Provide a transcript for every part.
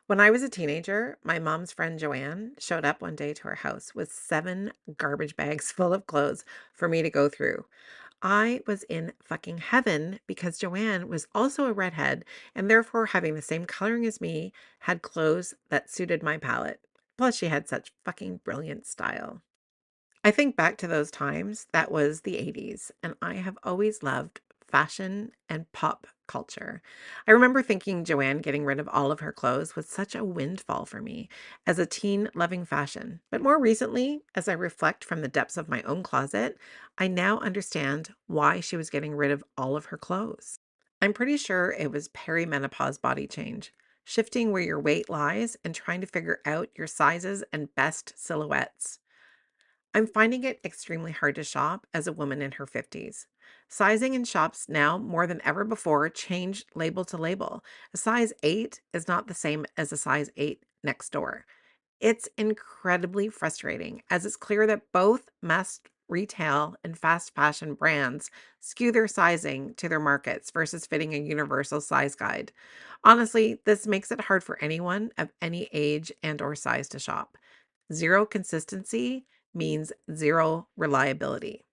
When I was a teenager, my mom's friend Joanne showed up one day to our house with 7 garbage bags full of clothes for me to go through. I was in fucking heaven because Joanne was also a redhead and therefore having the same coloring as me, had clothes that suited my palette. Plus, she had such fucking brilliant style. I think back to those times, that was the 80s, and I have always loved fashion and pop culture. I remember thinking Joanne getting rid of all of her clothes was such a windfall for me as a teen loving fashion. But more recently, as I reflect from the depths of my own closet, I now understand why she was getting rid of all of her clothes. I'm pretty sure it was perimenopause body change, shifting where your weight lies and trying to figure out your sizes and best silhouettes. I'm finding it extremely hard to shop as a woman in her 50s. Sizing in shops now more than ever before changed label to label. A size 8 is not the same as a size 8 next door. It's incredibly frustrating as it's clear that both mass retail and fast fashion brands skew their sizing to their markets versus fitting a universal size guide. Honestly, this makes it hard for anyone of any age and or size to shop. Zero consistency means zero reliability.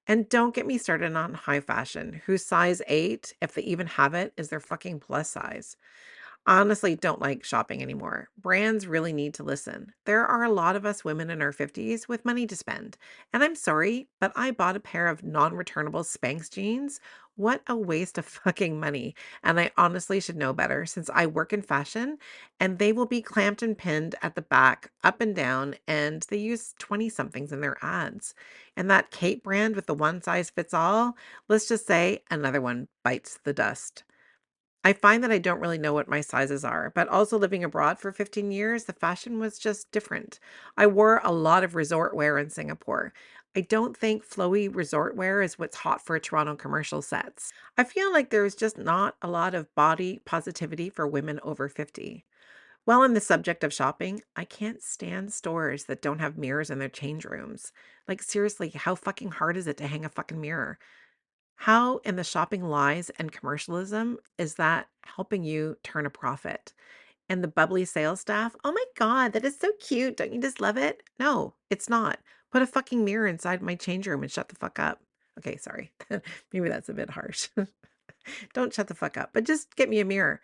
And don't get me started on high fashion, whose size 8, if they even have it, is their fucking plus size. Honestly, don't like shopping anymore. Brands really need to listen. There are a lot of us women in our 50s with money to spend. And I'm sorry, but I bought a pair of non returnable Spanx jeans. What a waste of fucking money. And I honestly should know better since I work in fashion and they will be clamped and pinned at the back, up and down, and they use 20 somethings in their ads. And that Kate brand with the one size fits all, let's just say another one bites the dust. I find that I don't really know what my sizes are, but also living abroad for 15 years, the fashion was just different. I wore a lot of resort wear in Singapore. I don't think flowy resort wear is what's hot for Toronto commercial sets. I feel like there's just not a lot of body positivity for women over 50. While on the subject of shopping, I can't stand stores that don't have mirrors in their change rooms. Like, seriously, how fucking hard is it to hang a fucking mirror? How in the shopping lies and commercialism is that helping you turn a profit? And the bubbly sales staff, oh my God, that is so cute. Don't you just love it? No, it's not. Put a fucking mirror inside my change room and shut the fuck up. Okay, sorry. Maybe that's a bit harsh. Don't shut the fuck up, but just get me a mirror.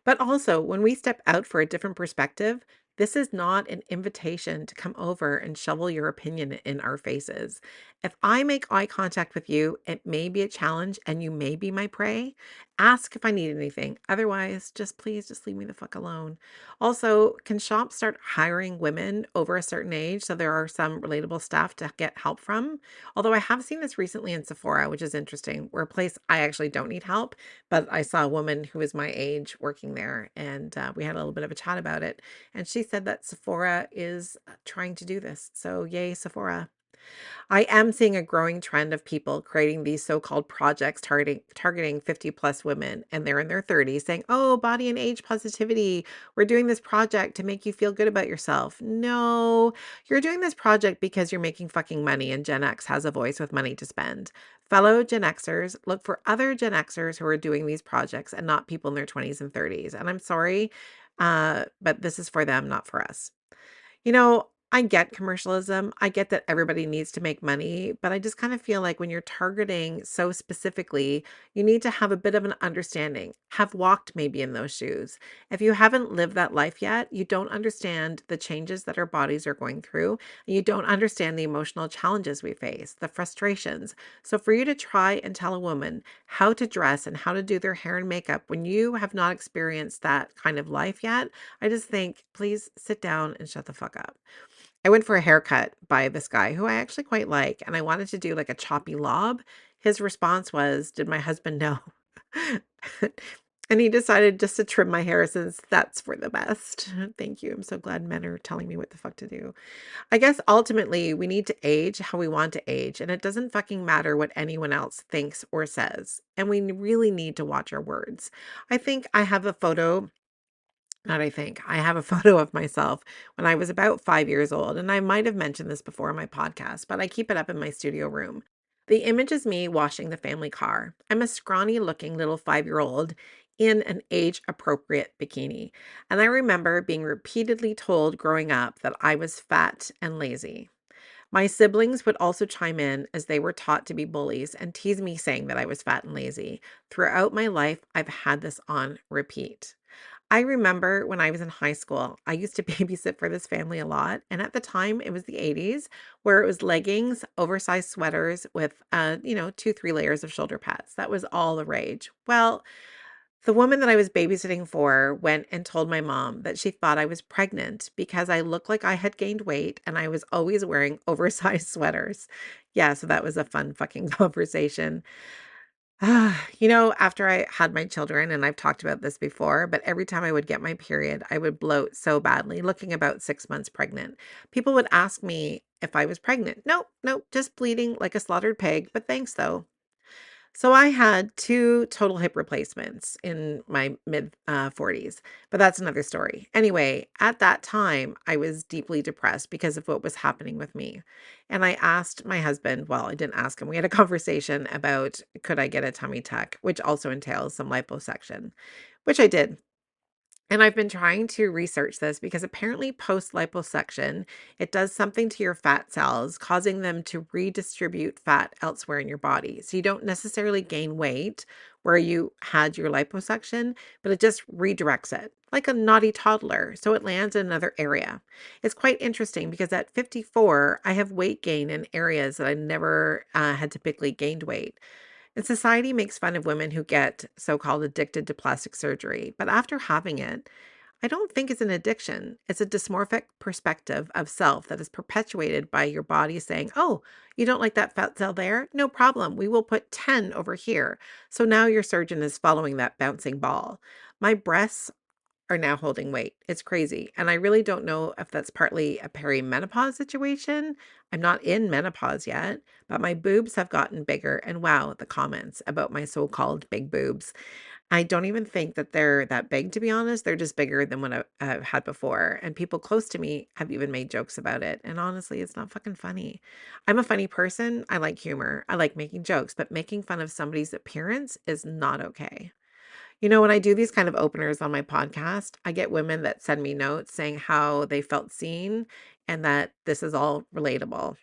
But also, when we step out for a different perspective, this is not an invitation to come over and shovel your opinion in our faces. If I make eye contact with you, it may be a challenge and you may be my prey. Ask if I need anything. Otherwise, just please just leave me the fuck alone. Also, can shops start hiring women over a certain age so there are some relatable staff to get help from? Although I have seen this recently in Sephora, which is interesting, where a place I actually don't need help, but I saw a woman who was my age working there, and we had a little bit of a chat about it. And she said that Sephora is trying to do this. So, yay, Sephora. I am seeing a growing trend of people creating these so-called projects targeting 50 plus women and they're in their 30s saying, "Oh, body and age positivity. We're doing this project to make you feel good about yourself." No, you're doing this project because you're making fucking money and Gen X has a voice with money to spend. Fellow Gen Xers, look for other Gen Xers who are doing these projects and not people in their 20s and 30s. And I'm sorry, but this is for them, not for us. I get commercialism. I get that everybody needs to make money, but I just kind of feel like when you're targeting so specifically, you need to have a bit of an understanding, have walked maybe in those shoes. If you haven't lived that life yet, you don't understand the changes that our bodies are going through, and you don't understand the emotional challenges we face, the frustrations. So for you to try and tell a woman how to dress and how to do their hair and makeup when you have not experienced that kind of life yet, I just think, please sit down and shut the fuck up. I went for a haircut by this guy who I actually quite like, and I wanted to do like a choppy lob. His response was, "Did my husband know?" And he decided just to trim my hair since that's for the best. Thank you. I'm so glad men are telling me what the fuck to do. I guess ultimately we need to age how we want to age, and it doesn't fucking matter what anyone else thinks or says. And we really need to watch our words. I think I have a photo not I think. I have a photo of myself when I was about 5 years old, and I might have mentioned this before in my podcast, but I keep it up in my studio room. The image is me washing the family car. I'm a scrawny looking little 5-year-old in an age-appropriate bikini. And I remember being repeatedly told growing up that I was fat and lazy. My siblings would also chime in as they were taught to be bullies and tease me saying that I was fat and lazy. Throughout my life, I've had this on repeat. I remember when I was in high school, I used to babysit for this family a lot. And at the time, it was the 80s, where it was leggings, oversized sweaters with, 2, 3 layers of shoulder pads. That was all the rage. Well, the woman that I was babysitting for went and told my mom that she thought I was pregnant because I looked like I had gained weight and I was always wearing oversized sweaters. Yeah, so that was a fun fucking conversation. After I had my children, and I've talked about this before, but every time I would get my period, I would bloat so badly, looking about 6 months pregnant. People would ask me if I was pregnant. Nope, nope, just bleeding like a slaughtered pig, but thanks though. So I had 2 total hip replacements in my mid 40s, but that's another story. Anyway, at that time, I was deeply depressed because of what was happening with me. And I asked my husband, well, I didn't ask him. We had a conversation about could I get a tummy tuck, which also entails some liposuction, which I did. And I've been trying to research this because apparently post liposuction, it does something to your fat cells, causing them to redistribute fat elsewhere in your body. So you don't necessarily gain weight where you had your liposuction, but it just redirects it like a naughty toddler. So it lands in another area. It's quite interesting because at 54, I have weight gain in areas that I never had typically gained weight. And society makes fun of women who get so called addicted to plastic surgery. But after having it, I don't think it's an addiction. It's a dysmorphic perspective of self that is perpetuated by your body saying, oh, you don't like that fat cell there? No problem. We will put 10 over here. So now your surgeon is following that bouncing ball. My breasts are now holding weight. It's crazy. And I really don't know if that's partly a perimenopause situation. I'm not in menopause yet, but my boobs have gotten bigger. And wow, the comments about my so called big boobs. I don't even think that they're that big, to be honest. They're just bigger than what I've had before. And people close to me have even made jokes about it. And honestly, it's not fucking funny. I'm a funny person. I like humor. I like making jokes, but making fun of somebody's appearance is not okay. When I do these kind of openers on my podcast, I get women that send me notes saying how they felt seen and that this is all relatable.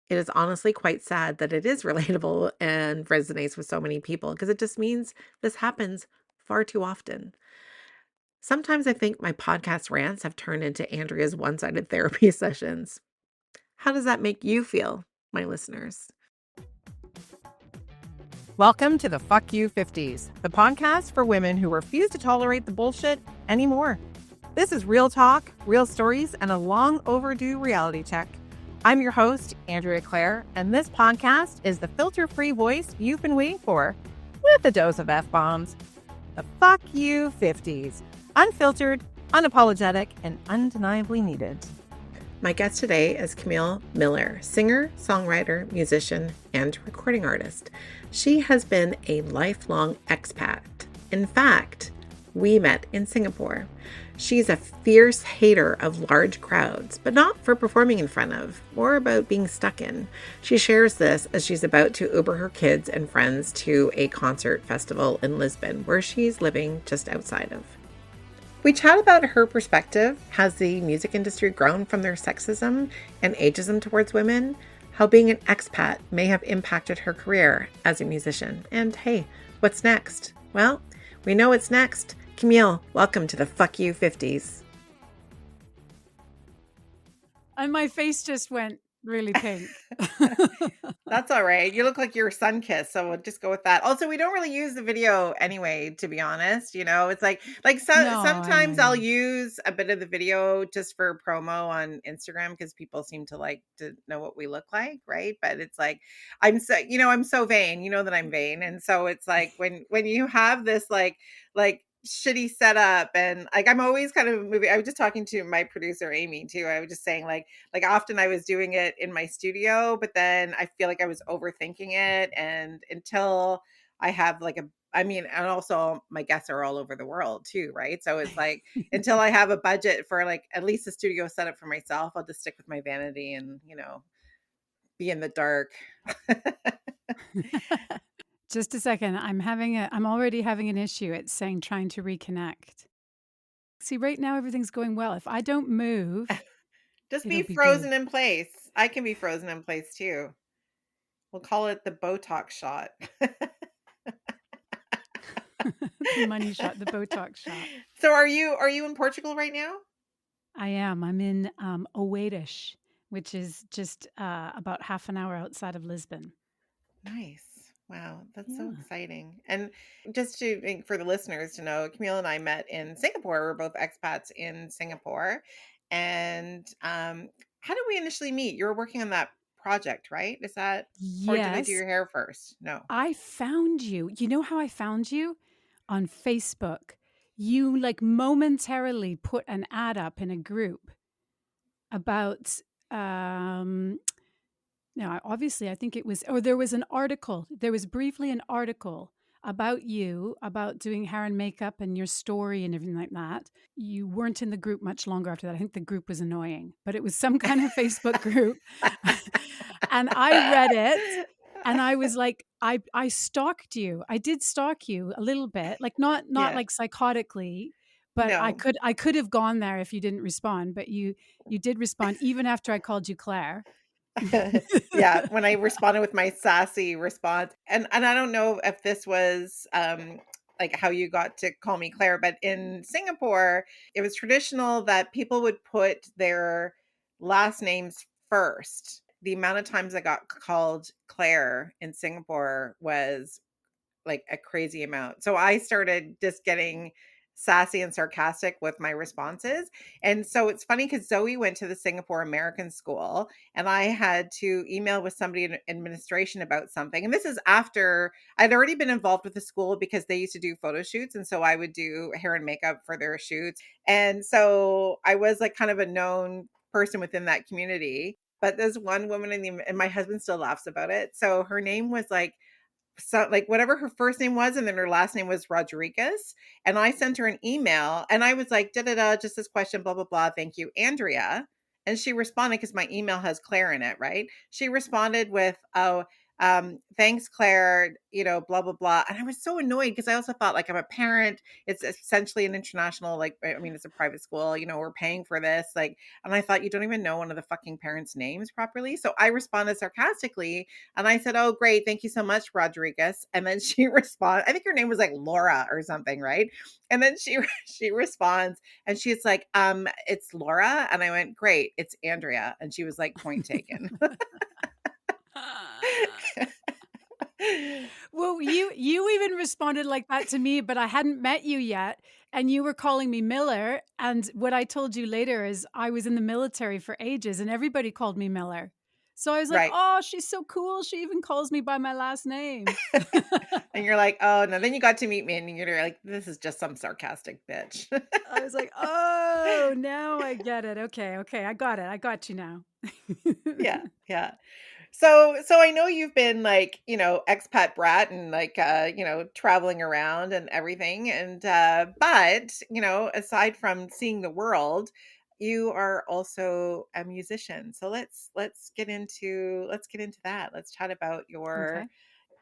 It is honestly quite sad that it is relatable and resonates with so many people because it just means this happens far too often. Sometimes I think my podcast rants have turned into Andrea's one sided therapy sessions. How does that make you feel, my listeners? Welcome to the Fuck You 50s, the podcast for women who refuse to tolerate the bullshit anymore. This is real talk, real stories, and a long overdue reality check. I'm your host, Andrea Claire, and this podcast is the filter-free voice you've been waiting for, with a dose of F-bombs. The Fuck You 50s, unfiltered, unapologetic, and undeniably needed. My guest today is Camille Miller, singer, songwriter, musician, and recording artist. She has been a lifelong expat. In fact, we met in Singapore. She's a fierce hater of large crowds, but not for performing in front of, or about being stuck in. She shares this as she's about to Uber her kids and friends to a concert festival in Lisbon, where she's living just outside of. We chat about her perspective. Has the music industry grown from their sexism and ageism towards women? How being an expat may have impacted her career as a musician. And hey, what's next? Well, we know what's next. Camille, welcome to the Fuck You 50s. And my face just went really pink. That's all right. You look like you're sun-kissed, so we'll just go with that. Also, we don't really use the video anyway, to be honest. It's like No, sometimes I I'll know. use a bit of the video just for promo on Instagram because people seem to like to know what we look like, right? But it's like I'm so vain. You know that I'm vain, and so it's like when you have this like shitty setup and like I'm always kind of moving. I was just talking to my producer Amy too. I was just saying like often I was doing it in my studio, but then I feel like I was overthinking it. And until I have and also my guests are all over the world too, right? So it's like until I have a budget for like at least a studio setup for myself, I'll just stick with my vanity and, be in the dark. Just a second. I'm already having an issue. It's saying trying to reconnect. See, right now everything's going well. If I don't move, Just be it'll be good. frozen in place. I can be frozen in place too. We'll call it the Botox shot. The money shot, the Botox shot. So are you in Portugal right now? I am. I'm in Oeiras, which is just about half an hour outside of Lisbon. Nice. Wow, that's so Yeah. exciting. And just for the listeners to know, Camille and I met in Singapore. We're both expats in Singapore. And how did we initially meet? You were working on that project, right? Is that, or did I do Yes, your hair first? No. I found you. You know how I found you? On Facebook. You like momentarily put an ad up in a group about now obviously I think it was, or there was an article. There was briefly an article about you, about doing hair and makeup and your story and everything like that. You weren't in the group much longer after that. I think the group was annoying, but it was some kind of Facebook group. And I read it and I was like, I stalked you. I did stalk you a little bit, like not Yeah. like psychotically, but No. I could have gone there if you didn't respond, but you did respond even after I called you Claire. Yeah, when I responded with my sassy response. And I don't know if this was like how you got to call me Claire, but in Singapore, it was traditional that people would put their last names first. The amount of times I got called Claire in Singapore was like a crazy amount. So I started just getting sassy and sarcastic with my responses. And so it's funny because Zoe went to the Singapore American School and I had to email with somebody in administration about something. And this is after I'd already been involved with the school because they used to do photo shoots. And so I would do hair and makeup for their shoots. And so I was like kind of a known person within that community. But there's one woman and my husband still laughs about it. So her name was like, so like whatever her first name was, and then her last name was Rodriguez. And I sent her an email and I was like, da da da, just this question, blah, blah, blah. Thank you, Andrea. And she responded because my email has Claire in it, right? She responded with, oh, thanks, Claire, blah, blah, blah. And I was so annoyed because I also thought like I'm a parent. It's essentially an international, like, I mean, it's a private school, we're paying for this. Like, and I thought you don't even know one of the fucking parents' names properly. So I responded sarcastically and I said, "Oh, great. Thank you so much, Rodriguez." And then she responded, I think her name was like Laura or something, right? And then she she responds and she's like, it's Laura. And I went, "Great, it's Andrea." And she was like, "Point taken." Well, you even responded like that to me, but I hadn't met you yet, and you were calling me Miller, and what I told you later is I was in the military for ages and everybody called me Miller. So I was like, Right. "Oh, she's so cool. She even calls me by my last name." And you're like, "Oh, no." Then you got to meet me and you're like, "This is just some sarcastic bitch." I was like, "Oh, now I get it. Okay, okay. I got it. I got you now." Yeah, yeah. So I know you've been like, expat brat and like traveling around and everything and but, aside from seeing the world, you are also a musician. So let's get into that. Let's chat about your Okay.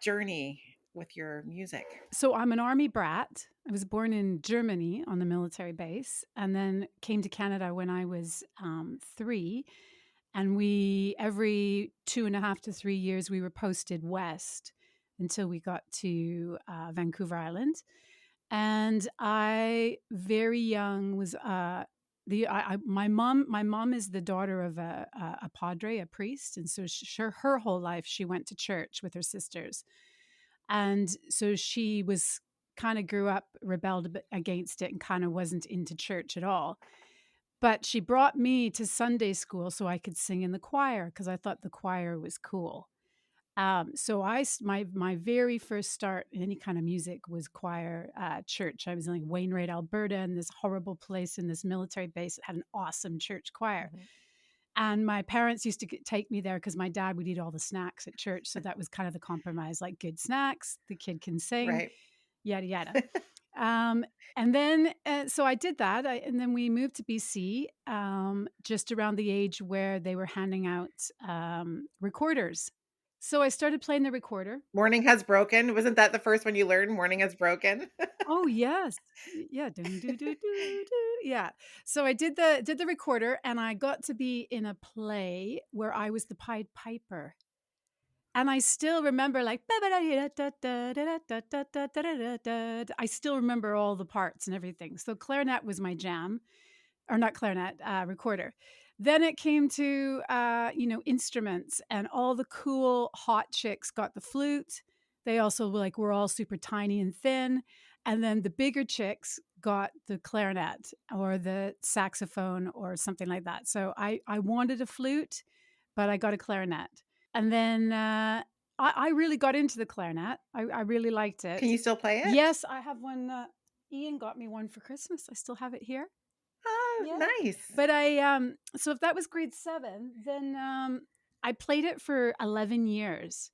journey with your music. So I'm an army brat. I was born in Germany on the military base and then came to Canada when I was 3. And we, every 2.5 to 3 years, we were posted west until we got to Vancouver Island. And I, very young, was my mom is the daughter of a padre, a priest, and so her whole life she went to church with her sisters, and so she was kind of grew up, rebelled a bit against it, and kind of wasn't into church at all. But she brought me to Sunday school so I could sing in the choir because I thought the choir was cool. So my very first start in any kind of music was choir at church. I was in like Wainwright, Alberta, in this horrible place in this military base that had an awesome church choir. Mhm. And my parents used to take me there because my dad would eat all the snacks at church. So that was kind of the compromise, like good snacks, the kid can sing, Right. yada, yada. Um, and then, so I did that. And then we moved to BC just around the age where they were handing out recorders. So I started playing the recorder. Morning Has Broken. Wasn't that the first one you learned? Morning Has Broken? Oh, yes. Yeah, doo doo doo doo doo. Yeah. So I did the recorder, and I got to be in a play where I was the Pied Piper. And I still remember like I still remember all the parts and everything. So clarinet was my jam, or not clarinet, recorder. Then it came to instruments, and all the cool hot chicks got the flute. They also were all super tiny and thin, and then the bigger chicks got the clarinet or the saxophone or something like that. So I wanted a flute, but I got a clarinet. And then I really got into the clarinet. I really liked Can it. you still play it? Yes, I have one. Ian got me one for Christmas. I still have it here. Oh, Yeah. nice. But so if that was grade 7, then I played it for 11 years.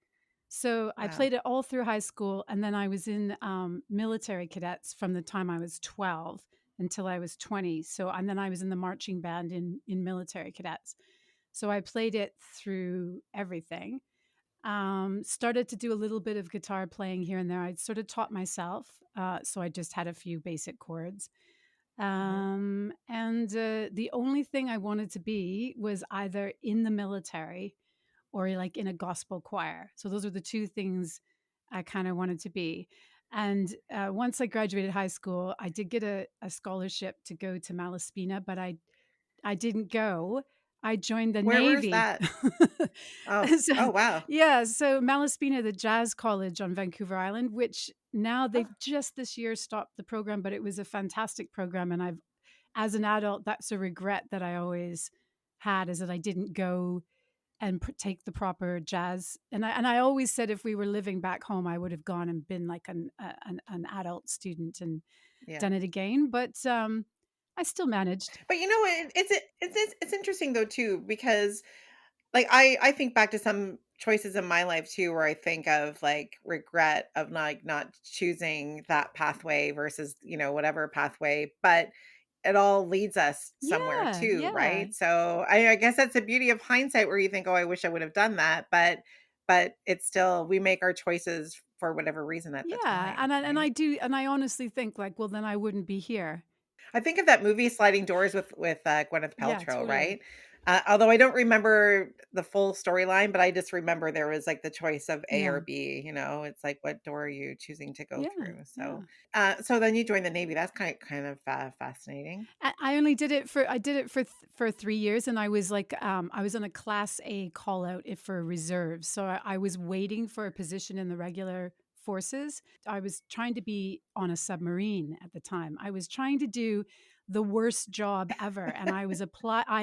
So I Wow. played it all through high school, and then I was in military cadets from the time I was 12 until I was 20. So and then I was in the marching band in military cadets. So I played it through everything. Started to do a little bit of guitar playing here and there. I sort of taught myself, so I just had a few basic chords. Mhm. And the only thing I wanted to be was either in the military or like in a gospel choir. So those are the two things I kind of wanted to be. And once I graduated high school, I did get a scholarship to go to Malaspina, but I didn't go. I joined the Where's Navy. that? Oh, So, oh, wow. yeah, so Malaspina, the jazz college on Vancouver Island, which now Oh, they've just this year stopped the program, but it was a fantastic program. And I've, as an adult, that's a regret that I always had, is that I didn't go and take the proper jazz. And I always said if we were living back home, I would have gone and been like an adult student and yeah. done it again. But I still managed. But you know what? It's interesting though too because like I think back to some choices in my life too where I think of like regret of not choosing that pathway versus, whatever pathway, but it all leads us somewhere Yeah, too, yeah. right? So I guess that's the beauty of hindsight where you think, "Oh, I wish I would have done that," but it's still we make our choices for whatever reason at the Yeah, time, and I right? do, and I honestly think like, well, then I wouldn't be here. I think of that movie Sliding Doors with Gwyneth Yeah, Paltrow, totally. right? Although I don't remember the full storyline, but I just remember there was, like, the choice of A or Yeah, B, it's like, what door are you choosing to go yeah, through? So, yeah. so then you joined the Navy, that's kind of, fascinating. I only did it for I did it for 3 years, and I was like, I was on a Class A call out if for reserves, so I was waiting for a position in the regular forces. I was trying to be on a submarine at the time. I was trying to do the worst job ever, and I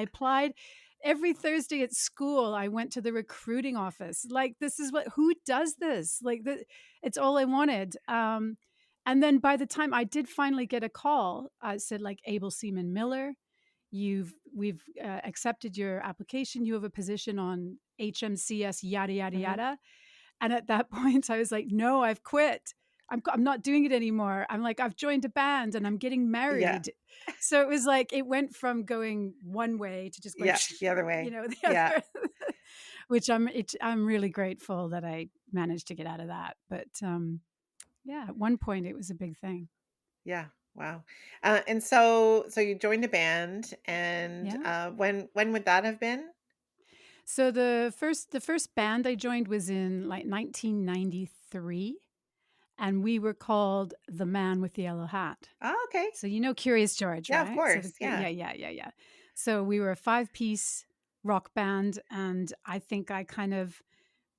applied every Thursday at school. I went to the recruiting office. Like, this is who does this? Like, it's all I wanted. And then by the time I did finally get a call, it said like Abel Seaman Miller, we've accepted your application. You have a position on HMCS, yada yada Mhm. yada. And at that point, I was like, no, I've quit. I'm not doing it anymore. I'm like, I've joined a band and I'm getting Yeah. married. So it was like it went from going one way to just going, Yeah, the other you way. know, the Yeah. other. Which I'm really grateful that I managed to get out of that. But yeah, at one point it was a big thing. Yeah. Wow. And so you joined a band, and, Yeah. when would that have been? So the first band I joined was in like 1993, and we were called The Man with the Yellow Hat. Oh, okay. So you know Curious George, Yeah, of right? So course, yeah. yeah. So we were a five-piece rock band, and I think I kind of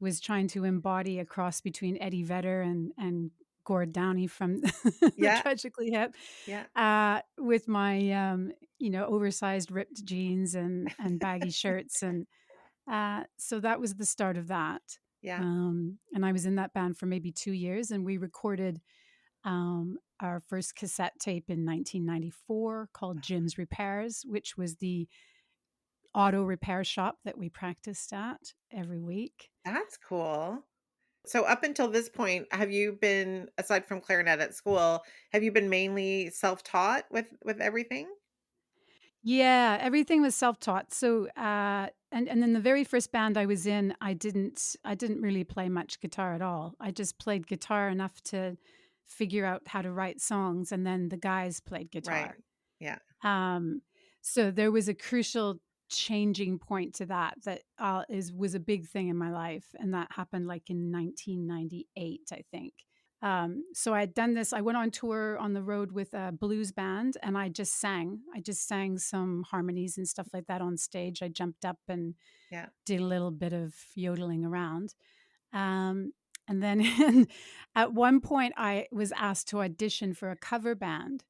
was trying to embody a cross between Eddie Vedder and Gord Downie from the Yeah, Tragically Hip, yeah. with my oversized ripped jeans and baggy shirts, and so that was the start of that. Yeah. And I was in that band for maybe 2 years, and we recorded our first cassette tape in 1994 called Jim's Repairs, which was the auto repair shop that we practiced at every week. That's cool. So up until this point, have you been, aside from clarinet at school, have you been mainly self-taught with everything? Yeah, everything was self-taught. So, and then the very first band I was in, I didn't really play much guitar at all. I just played guitar enough to figure out how to write songs, and then the guys played Right. guitar. Yeah. Um, so there was a crucial changing point to that that is was a big thing in my life, and that happened like in 1998, I think. So I had done this. I went on tour on the road with a blues band, and I just sang. I just sang some harmonies and stuff like that on stage. I jumped up and Yeah. did a little bit of yodeling around. Um, and then at one point, I was asked to audition for a cover band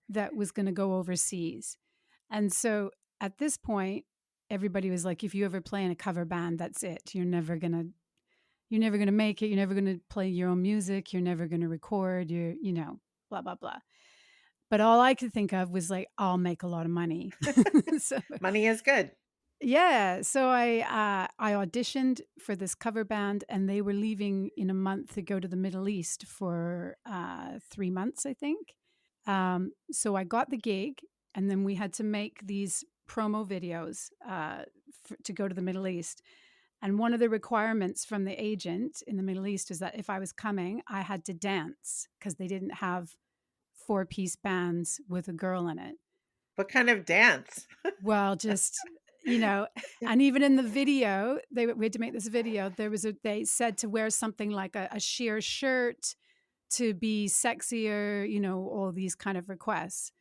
that was going to go overseas. And so at this point, everybody was like, if you ever play in a cover band, that's it. You're never gonna make it. You're never gonna play your own music. You're never gonna record. Blah blah blah. But all I could think of was like, I'll make a lot of money. So Money is good. yeah, so I auditioned for this cover band, and they were leaving in a month to go to the Middle East for 3 months, I think. So I got the gig, and then we had to make these promo videos to go to the Middle East. And one of the requirements from the agent in the Middle East is that if I was coming, I had to dance because they didn't have four-piece bands with a girl in it. What kind of dance? Well, just, you know, and even in the video, we had to make this video. They said to wear something like a sheer shirt to be sexier, all these kind of requests.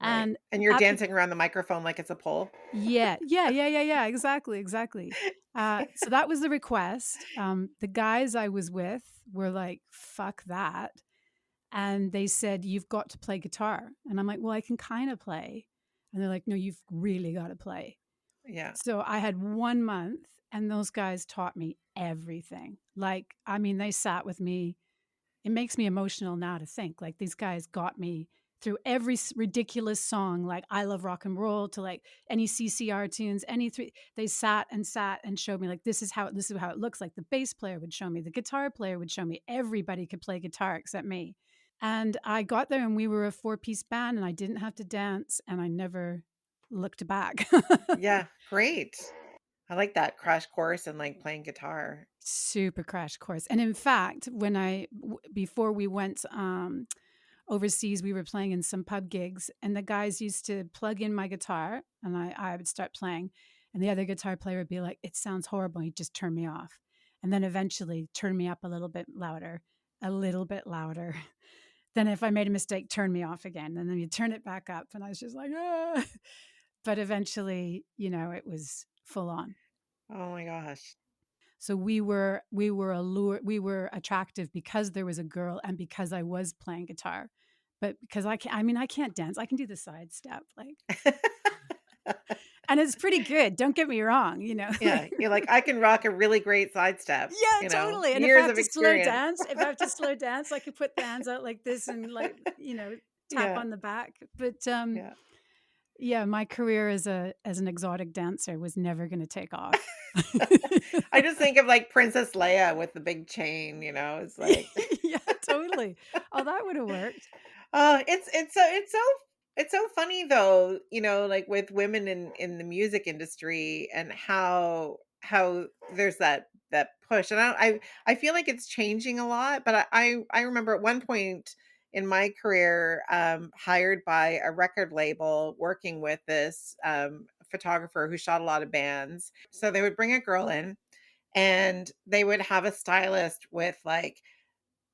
Right. And And you're at the dancing around the microphone like it's a pole? Yeah, yeah, yeah, yeah, yeah, exactly, exactly. So that was the request. The guys I was with were like, "Fuck that," and they said, "You've got to play guitar." And I'm like, "Well, I can kind of play," and they're like, "No, you've really got to play." Yeah. So I had 1 month, and those guys taught me everything. Like, I mean, they sat with me. It makes me emotional now to think like these guys got me through every ridiculous song, like I Love Rock and Roll, to like any CCR tunes, any three. They sat and showed me like this is how it looks like. The bass player would show me, the guitar player would show me. Everybody could play guitar except me. And I got there, and we were a four-piece band, and I didn't have to dance, and I never looked back. Yeah. Great. I like that crash course and like playing guitar. Super crash course. And in fact, before we went overseas, we were playing in some pub gigs, and the guys used to plug in my guitar, and I would start playing, and the other guitar player would be like, "It sounds horrible." He'd just turn me off, and then eventually turn me up a little bit louder, a little bit louder. Then if I made a mistake, turn me off again, and then you turn it back up, and I was just like, ah. But eventually, it was full on. Oh my gosh. So we were attractive because there was a girl and because I was playing guitar. But because I can't dance. I can do the side step, like, and it's pretty good. Don't get me wrong. Yeah. You're like, I can rock a really great sidestep, Yeah, totally. And if I years have of to slow experience. dance, I could put the hands out like this and like, tap Yeah. on the back. But Yeah. yeah, my career as an exotic dancer was never going to take off. I just think of like Princess Leia with the big chain, it's like Yeah, totally. Oh, that would have worked. it's so funny though, like with women in the music industry and how there's that push. And I feel like it's changing a lot, but I remember at one point in my career, hired by a record label working with this photographer who shot a lot of bands. So they would bring a girl in and they would have a stylist with like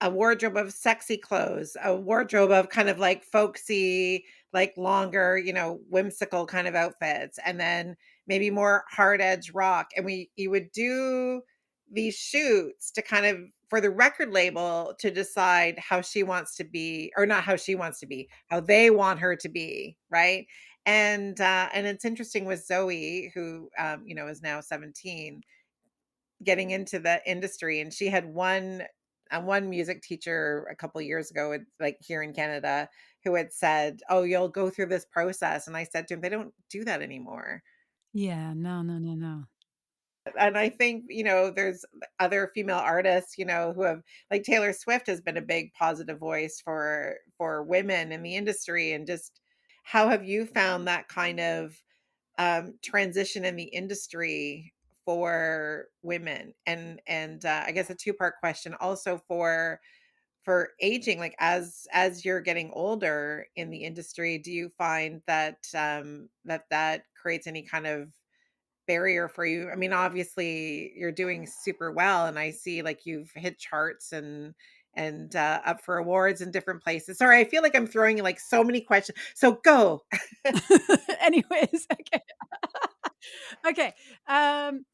a wardrobe of sexy clothes, a wardrobe of kind of like folksy, like longer, whimsical kind of outfits, and then maybe more hard edge rock. And you would do these shoots to kind of for the record label to decide how she wants to be, or not how she wants to be, how they want her to be, right? And it's interesting with Zoe, who is now 17, getting into the industry, and she had one music teacher a couple years ago, like here in Canada, who had said, "Oh, you'll go through this process." And I said to him, "They don't do that anymore." Yeah, no, no, no, no. And I think, there's other female artists, who have, like Taylor Swift has been a big positive voice for women in the industry, and just how have you found that kind of transition in the industry for women? And I guess a two-part question also for aging, like as you're getting older in the industry, do you find that that creates any kind of barrier for you? I mean, obviously you're doing super well, and I see like you've hit charts and up for awards in different places. Sorry, I feel like I'm throwing you like so many questions. So go. Anyways, okay. Okay. Um,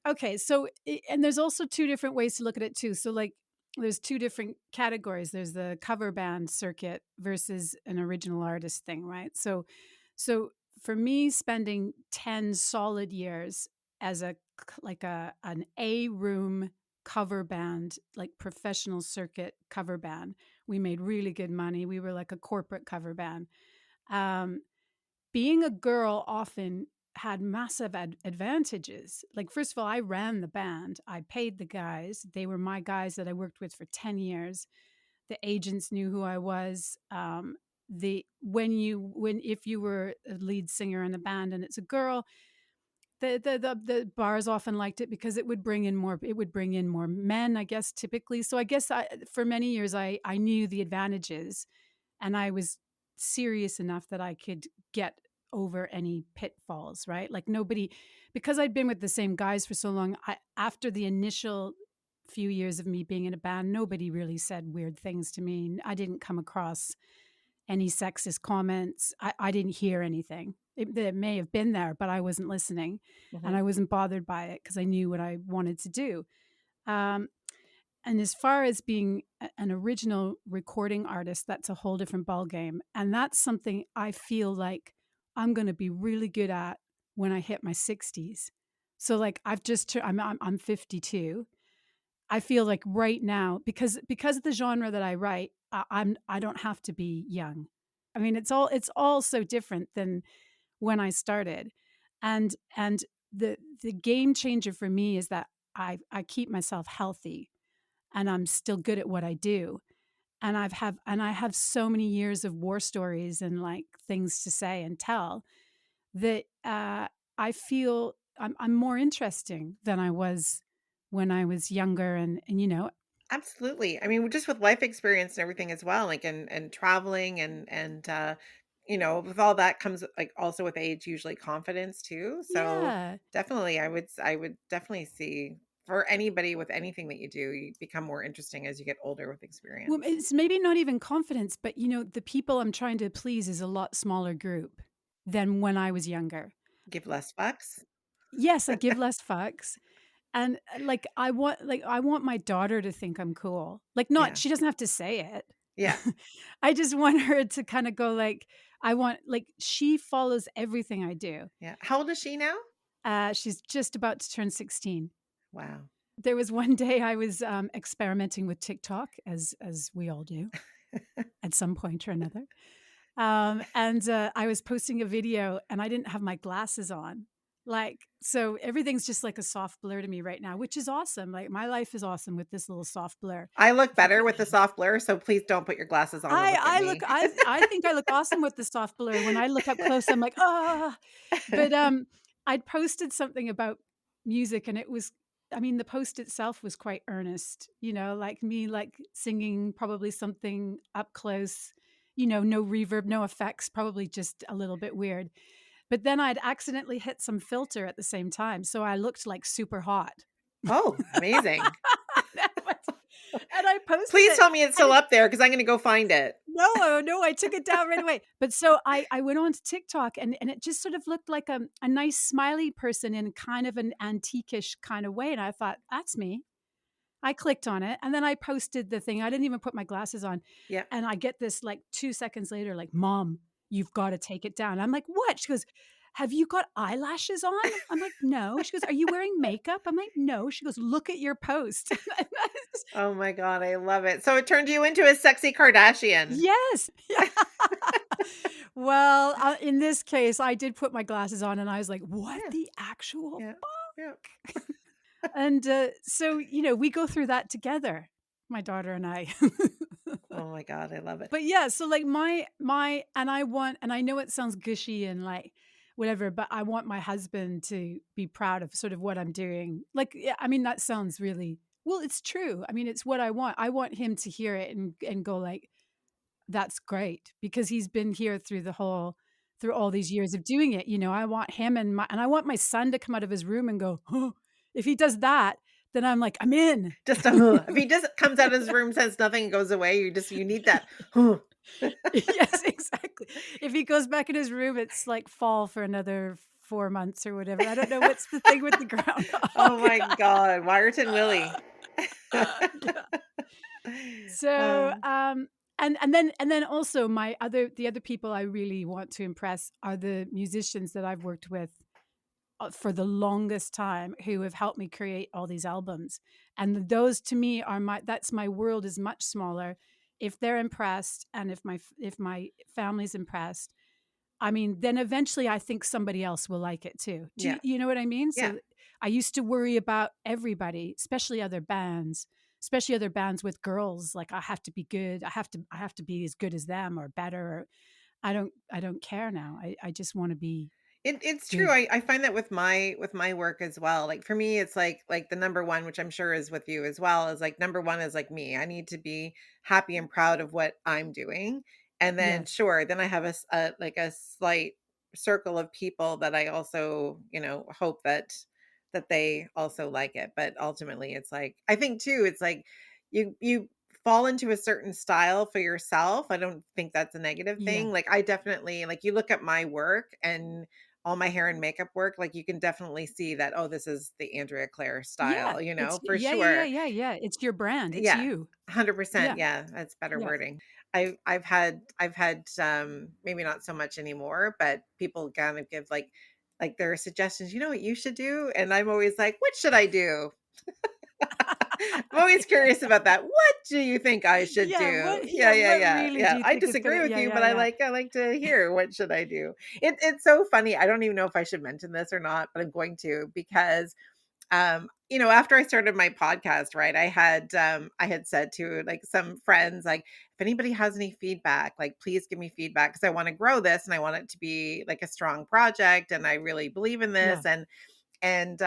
okay. So, and there's also two different ways to look at it too. So, like, there's two different categories. There's the cover band circuit versus an original artist thing, right? So for me, spending 10 solid years as like an A room cover band, like professional circuit cover band, we made really good money. We were like a corporate cover band. Um, Being a girl often had massive advantages. Like, first of all, I ran the band. I paid the guys. They were my guys that I worked with for 10 years. The agents knew who I was. The when if you were a lead singer in the band and it's a girl, the bars often liked it because it would bring in more men, I guess, typically. So I guess for many years I knew the advantages, and I was serious enough that I could get over any pitfalls, right? Like, nobody, because I'd been with the same guys for so long, after the initial few years of me being in a band, nobody really said weird things to me. I didn't come across any sexist comments. I didn't hear anything. It may have been there, but I wasn't listening, and Mhm. I wasn't bothered by it because I knew what I wanted to do. Um, and as far as being an original recording artist, that's a whole different ballgame. And that's something I feel like I'm going to be really good at when I hit my 60s. So, like, I'm 52. I feel like right now, because of the genre that I write, I don't have to be young. I mean, it's all so different than when I started, and the game changer for me is that I keep myself healthy, and I'm still good at what I do. And I have so many years of war stories and like things to say and tell that I feel I'm more interesting than I was when I was younger. And Absolutely. I mean, just with life experience and everything as well, like and traveling and with all that comes like also with age usually confidence too. So yeah. definitely I would definitely see for anybody with anything that you do, you become more interesting as you get older with Well, experience. it's maybe not even confidence, but the people I'm trying to please is a lot smaller group than when I was younger. Give less fucks. Yes, I give less fucks. And I want my daughter to think I'm cool. Like, not Yeah. she doesn't have to say it. Yeah. I just want her to kind of go like, she follows everything I do. Yeah. How old is she now? She's just about to turn 16. Wow. There was one day I was experimenting with TikTok, as we all do at some point or another. And I was posting a video and I didn't have my glasses on. Like, so everything's just like a soft blur to me right now, which is awesome. Like, my life is awesome with this little soft blur. I look If you better could, with the soft blur, so please don't put your glasses on and look at I look, me. I think I look awesome with the soft blur. When I look up close, I'm like, ah. But I'd posted something about music, and it was, I mean, the post itself was quite earnest. Like me, like singing probably something up close. No reverb, no effects, probably just a little bit weird. But then I'd accidentally hit some filter at the same time, so I looked like super hot. Oh, amazing. That was- and I posted Please it, tell me it's and still up there because I'm gonna go find it. no, no, I took it down right away. But so I went on to TikTok, and it just sort of looked like a nice smiley person in kind of an antiquish kind of way. And I thought, that's me. I clicked on it, and then I posted the thing. I didn't even put my glasses on. Yeah. And I get this like 2 seconds later, like, Mom, you've got to take it down. I'm like, what? She goes, have you got eyelashes on? I'm like, no. She goes, are you wearing makeup? I'm like, no. She goes, look at your post. Oh my god, I love it. So it turned you into a sexy Kardashian. Yes. Yeah. Well, in this case, I did put my glasses on and I was like, what Yeah, the actual yeah, yeah. fuck? And so, we go through that together, my daughter and I. Oh my God, I love it. But yeah, so like my and I want, and I know it sounds gushy and like whatever, but I want my husband to be proud of sort of what I'm doing. Like, yeah, I mean, that sounds really, well, it's true. I mean, it's what I want. I want him to hear it and go like, that's great, because he's been here through all these years of doing it. You know, I want him and I want my son to come out of his room and go, "Huh." If he does that, then I'm like, I'm in. Just if he just comes out of his room, says nothing, and goes away, you need that. Yes, exactly. If he goes back in his room, it's like fall for another 4 months or whatever. I don't know what's the thing with the Oh groundhog. my God, Wyerton Willie. Yeah. So, Uh, and then also the other people I really want to impress are the musicians that I've worked with for the longest time, who have helped me create all these albums. And those to me are that's my world is much smaller. If they're impressed, and if my family's impressed, I mean, then eventually I think somebody else will like it too. yeah, You know what I mean? yeah. So I used to worry about everybody, especially other bands with girls. Like, I have to be good. I have to be as good as them or better. Or I don't care now. I just want to be It's true. good. I find that with my work as well. Like for me, it's like the number one, which I'm sure is with you as well, is like number one is like me. I need to be happy and proud of what I'm doing. And then Yes. sure, then I have like a slight circle of people that I also, hope that they also like it. But ultimately it's like I think too, it's like you fall into a certain style for yourself. I don't think that's a negative Yeah. thing. Like I definitely like you look at my work and all my hair and makeup work, like you can definitely see that, oh, this is the Andrea Claire Yeah. style, It's for yeah, yeah, yeah, sure. yeah, yeah. It's your brand. It's Yeah. you. 100%. Yeah. Yeah, that's better Yeah. wording. I've had maybe not so much anymore, but people kind of give like their suggestions, you know what you should do? And I'm always like, what should I do? I'm always curious about that. What do you think I should Yeah. do? Yeah. What really do Yeah. you I think is gonna? disagree with Yeah. you, Yeah. but Yeah. I like to hear what should I do. It's so funny. I don't even know if I should mention this or not, but I'm going to because after I started my podcast, right, I had said to like some friends, like, if anybody has any feedback, like, please give me feedback because I want to grow this and I want it to be like a strong project. And I really believe in Yeah. this. And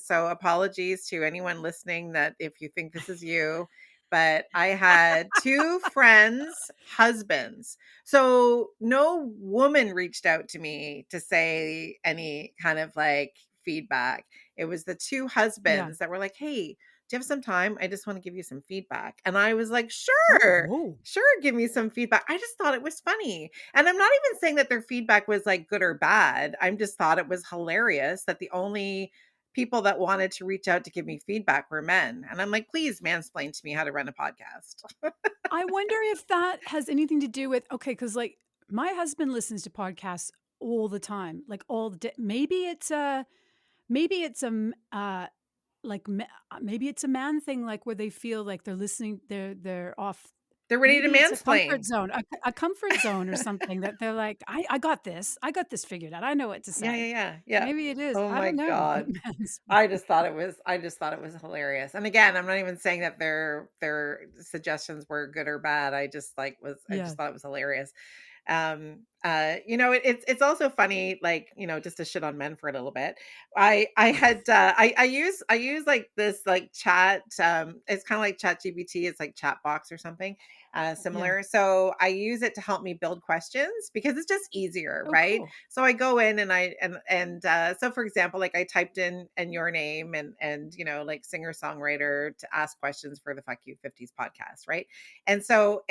so apologies to anyone listening that if you think this is you, but I had two friends, husbands. So no woman reached out to me to say any kind of like feedback. It was the two Yeah. husbands that were like, "Hey, do you have some time? I just want to give you some feedback." And I was like, Oh, "Sure. whoa. Sure, give me some feedback." I just thought it was funny. And I'm not even saying that their feedback was like good or bad. I just thought it was hilarious that the only people that wanted to reach out to give me feedback were men. And I'm like, please mansplain to me how to run a podcast. I wonder if that has anything to do with, okay, because like my husband listens to podcasts all the time, like all the day. Maybe it's like maybe it's a man thing, like where they feel like they're listening, they're off. They're ready to Maybe it's a comfort mansplain. zone, a comfort zone or something, that they're like, I got this. I got this figured out. I know what to Yeah, say. yeah, yeah. Yeah. Maybe it is. Oh I my don't know. God. Men's I just thought it was hilarious. And again, I'm not even saying that their suggestions were good or bad. I Yeah. just thought it was hilarious. It's also funny, like, just to shit on men for a little bit. I had I use like this like chat, it's kind of like chat gpt, it's like chat box or something Yeah. similar. So I use it to help me build questions because it's just easier, Oh, right? cool. So I go in and so for example, like I typed in your name and like singer songwriter to ask questions for the Fuck You 50s podcast, right? And so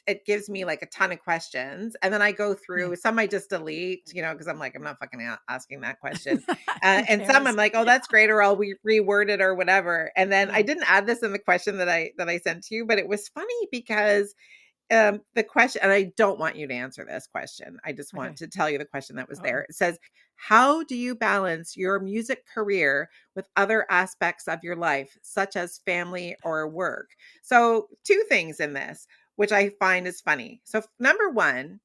it gives me like a ton of questions, and then I go Yeah. through some I just delete, because I'm like, I'm not fucking asking that question. Who And some I'm cares? like, oh, Yeah. that's great, or I'll reword it or whatever. And then I Yeah. didn't add this in the question that I sent to you, but it was funny because the question, and I don't want you to answer this question. I just want Okay. to tell you the question that was there. Uh-oh. It says, how do you balance your music career with other aspects of your life, such as family or work? So, two things in this, which I find is funny. So, number one,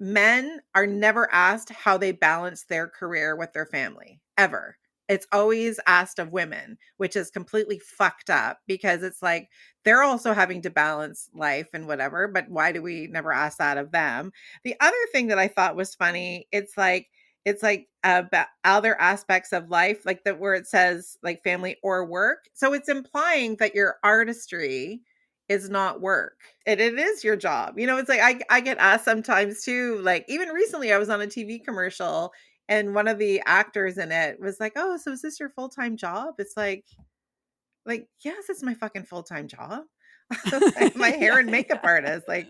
men are never asked how they balance their career with their family, ever. It's always asked of women, which is completely fucked up because it's like they're also having to balance life and whatever, but why do we never ask that of them? The other thing that I thought was funny, it's like about other aspects of life, like that where it says like family or work. So it's implying that your artistry is not work. And it is your job. It's like I get asked sometimes too, like even recently I was on a TV commercial and one of the actors in it was like, "Oh, so is this your full-time job?" It's like, yes, it's my fucking full-time job. My hair Yeah, and makeup yeah. artist, like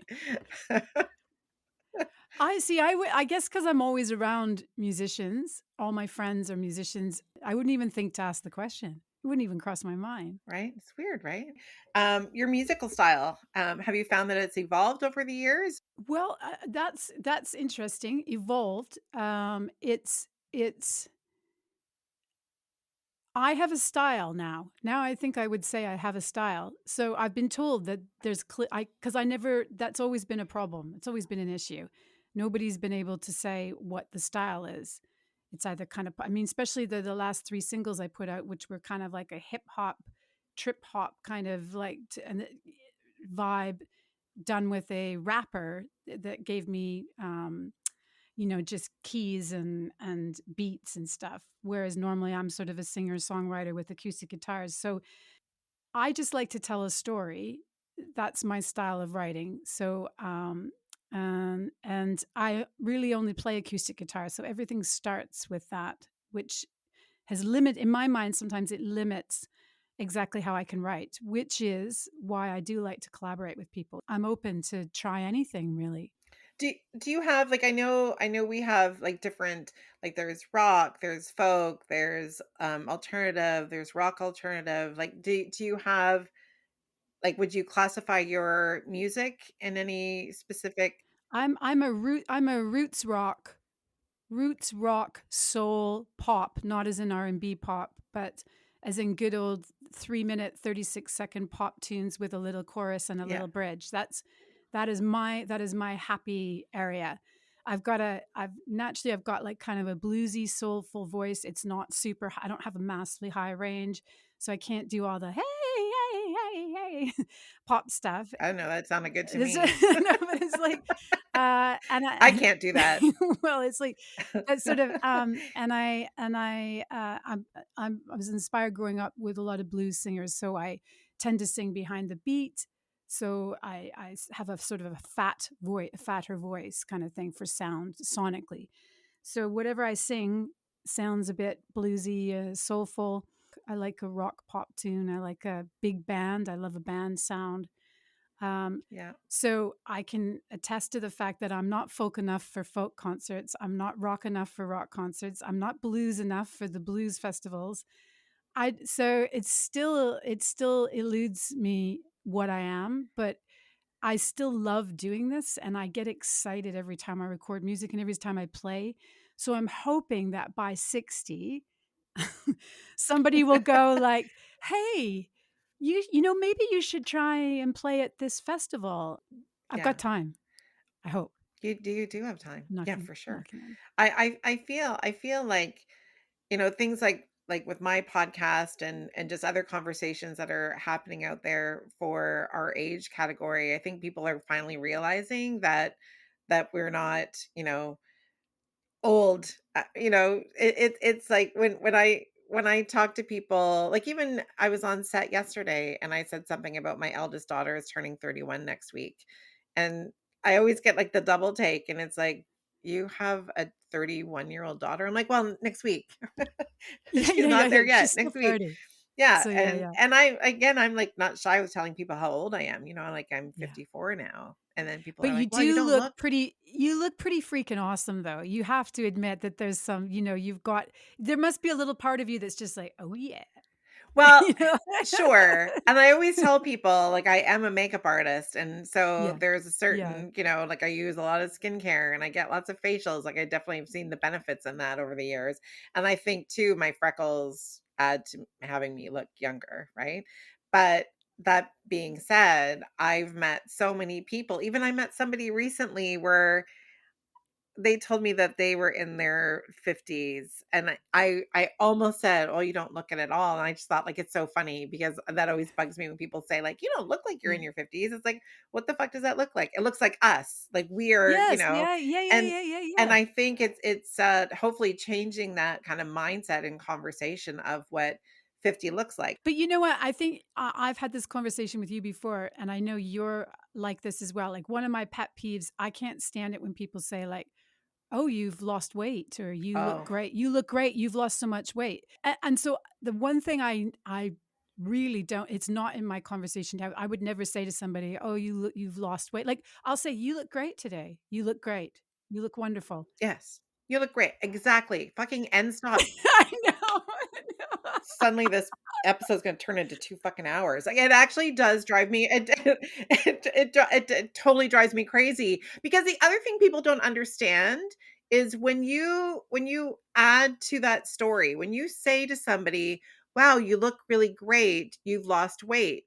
I see. I guess because I'm always around musicians. All my friends are musicians. I wouldn't even think to ask the question. It wouldn't even cross my mind. right? It's weird, right? Your musical style, have you found that it's evolved over the years? Well, that's interesting. Evolved. It's I have a style now. Now I think I would say I have a style. So I've been told that there's because I never that's always been a problem. It's always been an issue. Nobody's been able to say what the style is. It's either kind of I mean, especially the last 3 singles I put out, which were kind of like a hip hop, trip hop kind of like vibe done with a rapper that gave me just keys and beats and stuff, whereas normally I'm sort of a singer-songwriter with acoustic guitars. So I just like to tell a story. That's my style of writing. So and I really only play acoustic guitar, so everything starts with that, which has limit in my mind. Sometimes it limits exactly how I can write, which is why I do like to collaborate with people. I'm open to try anything really. Do you have like I know we have like different, like there's rock, there's folk, there's alternative, there's rock alternative. Like do you have, like, would you classify your music in any specific? I'm a roots rock soul pop, not as in R&B pop, but as in good old 3 minute 36-second pop tunes with a little chorus and a Yeah. little bridge. That is my happy area. I've got like kind of a bluesy soulful voice. It's not super I don't have a massively high range, so I can't do all the hey hey hey hey pop stuff. I don't know, that sounded good to It's me. no, but it's like, I can't do that. well, it's like that sort of, I was inspired growing up with a lot of blues singers, so I tend to sing behind the beat. So I have a sort of a fatter voice kind of thing for sound sonically. So whatever I sing sounds a bit bluesy, soulful. I like a rock pop tune. I like a big band. I love a band sound. Um, Yeah. so I can attest to the fact that I'm not folk enough for folk concerts. I'm not rock enough for rock concerts. I'm not blues enough for the blues festivals. So it still eludes me what I am, but I still love doing this and I get excited every time I record music and every time I play. So I'm hoping that by 60 somebody will go like, "Hey, maybe you should try and play at this festival." I've Yeah. got time, I hope. You do have time. Yeah, Knocking for sure. knocking on. I feel like, things like with my podcast and just other conversations that are happening out there for our age category, I think people are finally realizing that we're not, old. It's like when I talk to people, like even I was on set yesterday and I said something about my eldest daughter is turning 31 next week. And I always get like the double take and it's like, you have a 31-year-old daughter? I'm like, well, next week. Yeah, She's yeah, yeah, not there yeah. She's yet. still Next week. 30. Yeah. So yeah, And yeah, and I again I'm like not shy with telling people how old I am. Like I'm yeah. 54 now. And then people But are like, well, you don't look. you look pretty freaking awesome though. You have to admit that there's some, there must be a little part of you that's just like, "Oh yeah." Well, You know? sure. And I always tell people, like, I am a makeup artist. And so Yeah. there's a Yeah. certain, like I use a lot of skincare and I get lots of facials. Like I definitely have seen the benefits in that over the years. And I think too, my freckles add to having me look younger, right? But that being said, I've met so many people. Even I met somebody recently where they told me that they were in their 50s, and I almost said, "Oh, you don't look it at all." And I just thought, like, it's so funny because that always bugs me when people say, like, "You don't look like you're in Yeah. your 50s." It's like, what the fuck does that look like? It looks like us. Like we are, Yes, yeah, yeah, yeah, and yeah, yeah, and yeah. I think it's hopefully changing that kind of mindset and conversation of what 50 looks like. But you know what? I think I've had this conversation with you before, and I know you're like this as well. Like one of my pet peeves, I can't stand it when people say like, "Oh, you've lost weight," or "You look Oh, great. You look great. You've lost so much weight." And so the one thing I really don't, it's not in my conversation. I would never say to somebody, "Oh, you've lost weight." Like I'll say, "You look great today. You look great. You look wonderful." yes. You look great. Exactly. Fucking end stop. I know. I know. Suddenly this episode's gonna turn into 2 fucking hours. Like, it actually does drive me it totally drives me crazy, because the other thing people don't understand is when you add to that story, when you say to somebody, "Wow, you look really great. You've lost weight."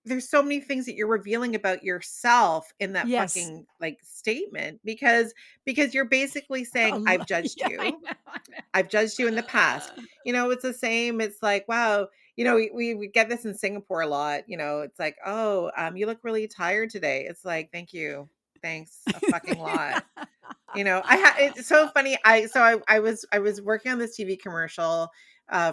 There's so many things that you're revealing about yourself in that Yes. fucking, like, statement, because you're basically A saying, lo "I've judged Yeah, I you. know, I I've judged you in the past." know. It's the same. It's like, wow, we get this in Singapore a lot. It's like, oh, you look really tired today. It's like, thank you. Thanks a fucking lot. It's so funny. I was working on this TV commercial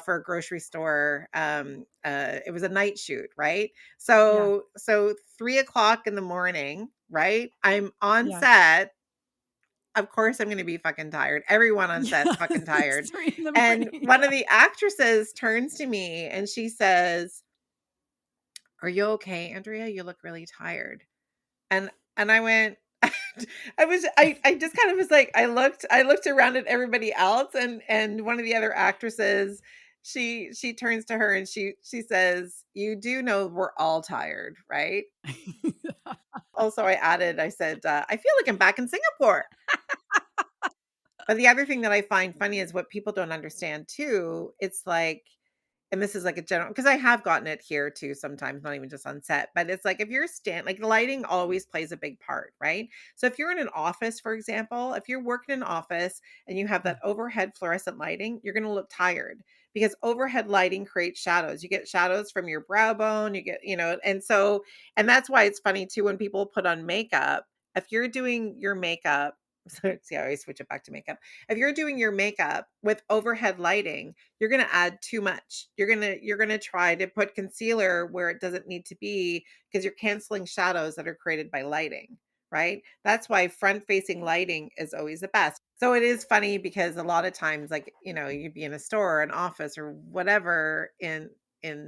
for a grocery store. It was a night shoot, right? Yeah, So 3 o'clock in the morning, right? I'm on yeah. set. Of course, I'm gonna be fucking tired. Everyone on set's Yeah, fucking it's tired. 3 in the And morning, one of yeah. the actresses turns to me and she says, "Are you okay, Andrea? You look really tired." And I went, I just kind of was like, I looked around at everybody else, and one of the other actresses, she turns to her and she says, "You do know we're all tired, right?" Also, I said, "I feel like I'm back in Singapore." But the other thing that I find funny is what people don't understand too. It's like, and this is like a general, because I have gotten it here too sometimes, not even just on set, but it's like if you're like the lighting always plays a big part, right? So if you're in an office, for example, if you're working in an office and you have Mm. that overhead fluorescent lighting, you're going to look tired, because overhead lighting creates shadows. You get shadows from your brow bone, you get, and that's why it's funny too when people put on makeup. If you're doing your makeup, so see, I always switch it back to makeup. If you're doing your makeup with overhead lighting, you're going to add too much. You're going to try to put concealer where it doesn't need to be, because you're canceling shadows that are created by lighting, right? That's why front facing lighting is always the best. So it is funny because a lot of times, like, you'd be in a store or an office or whatever in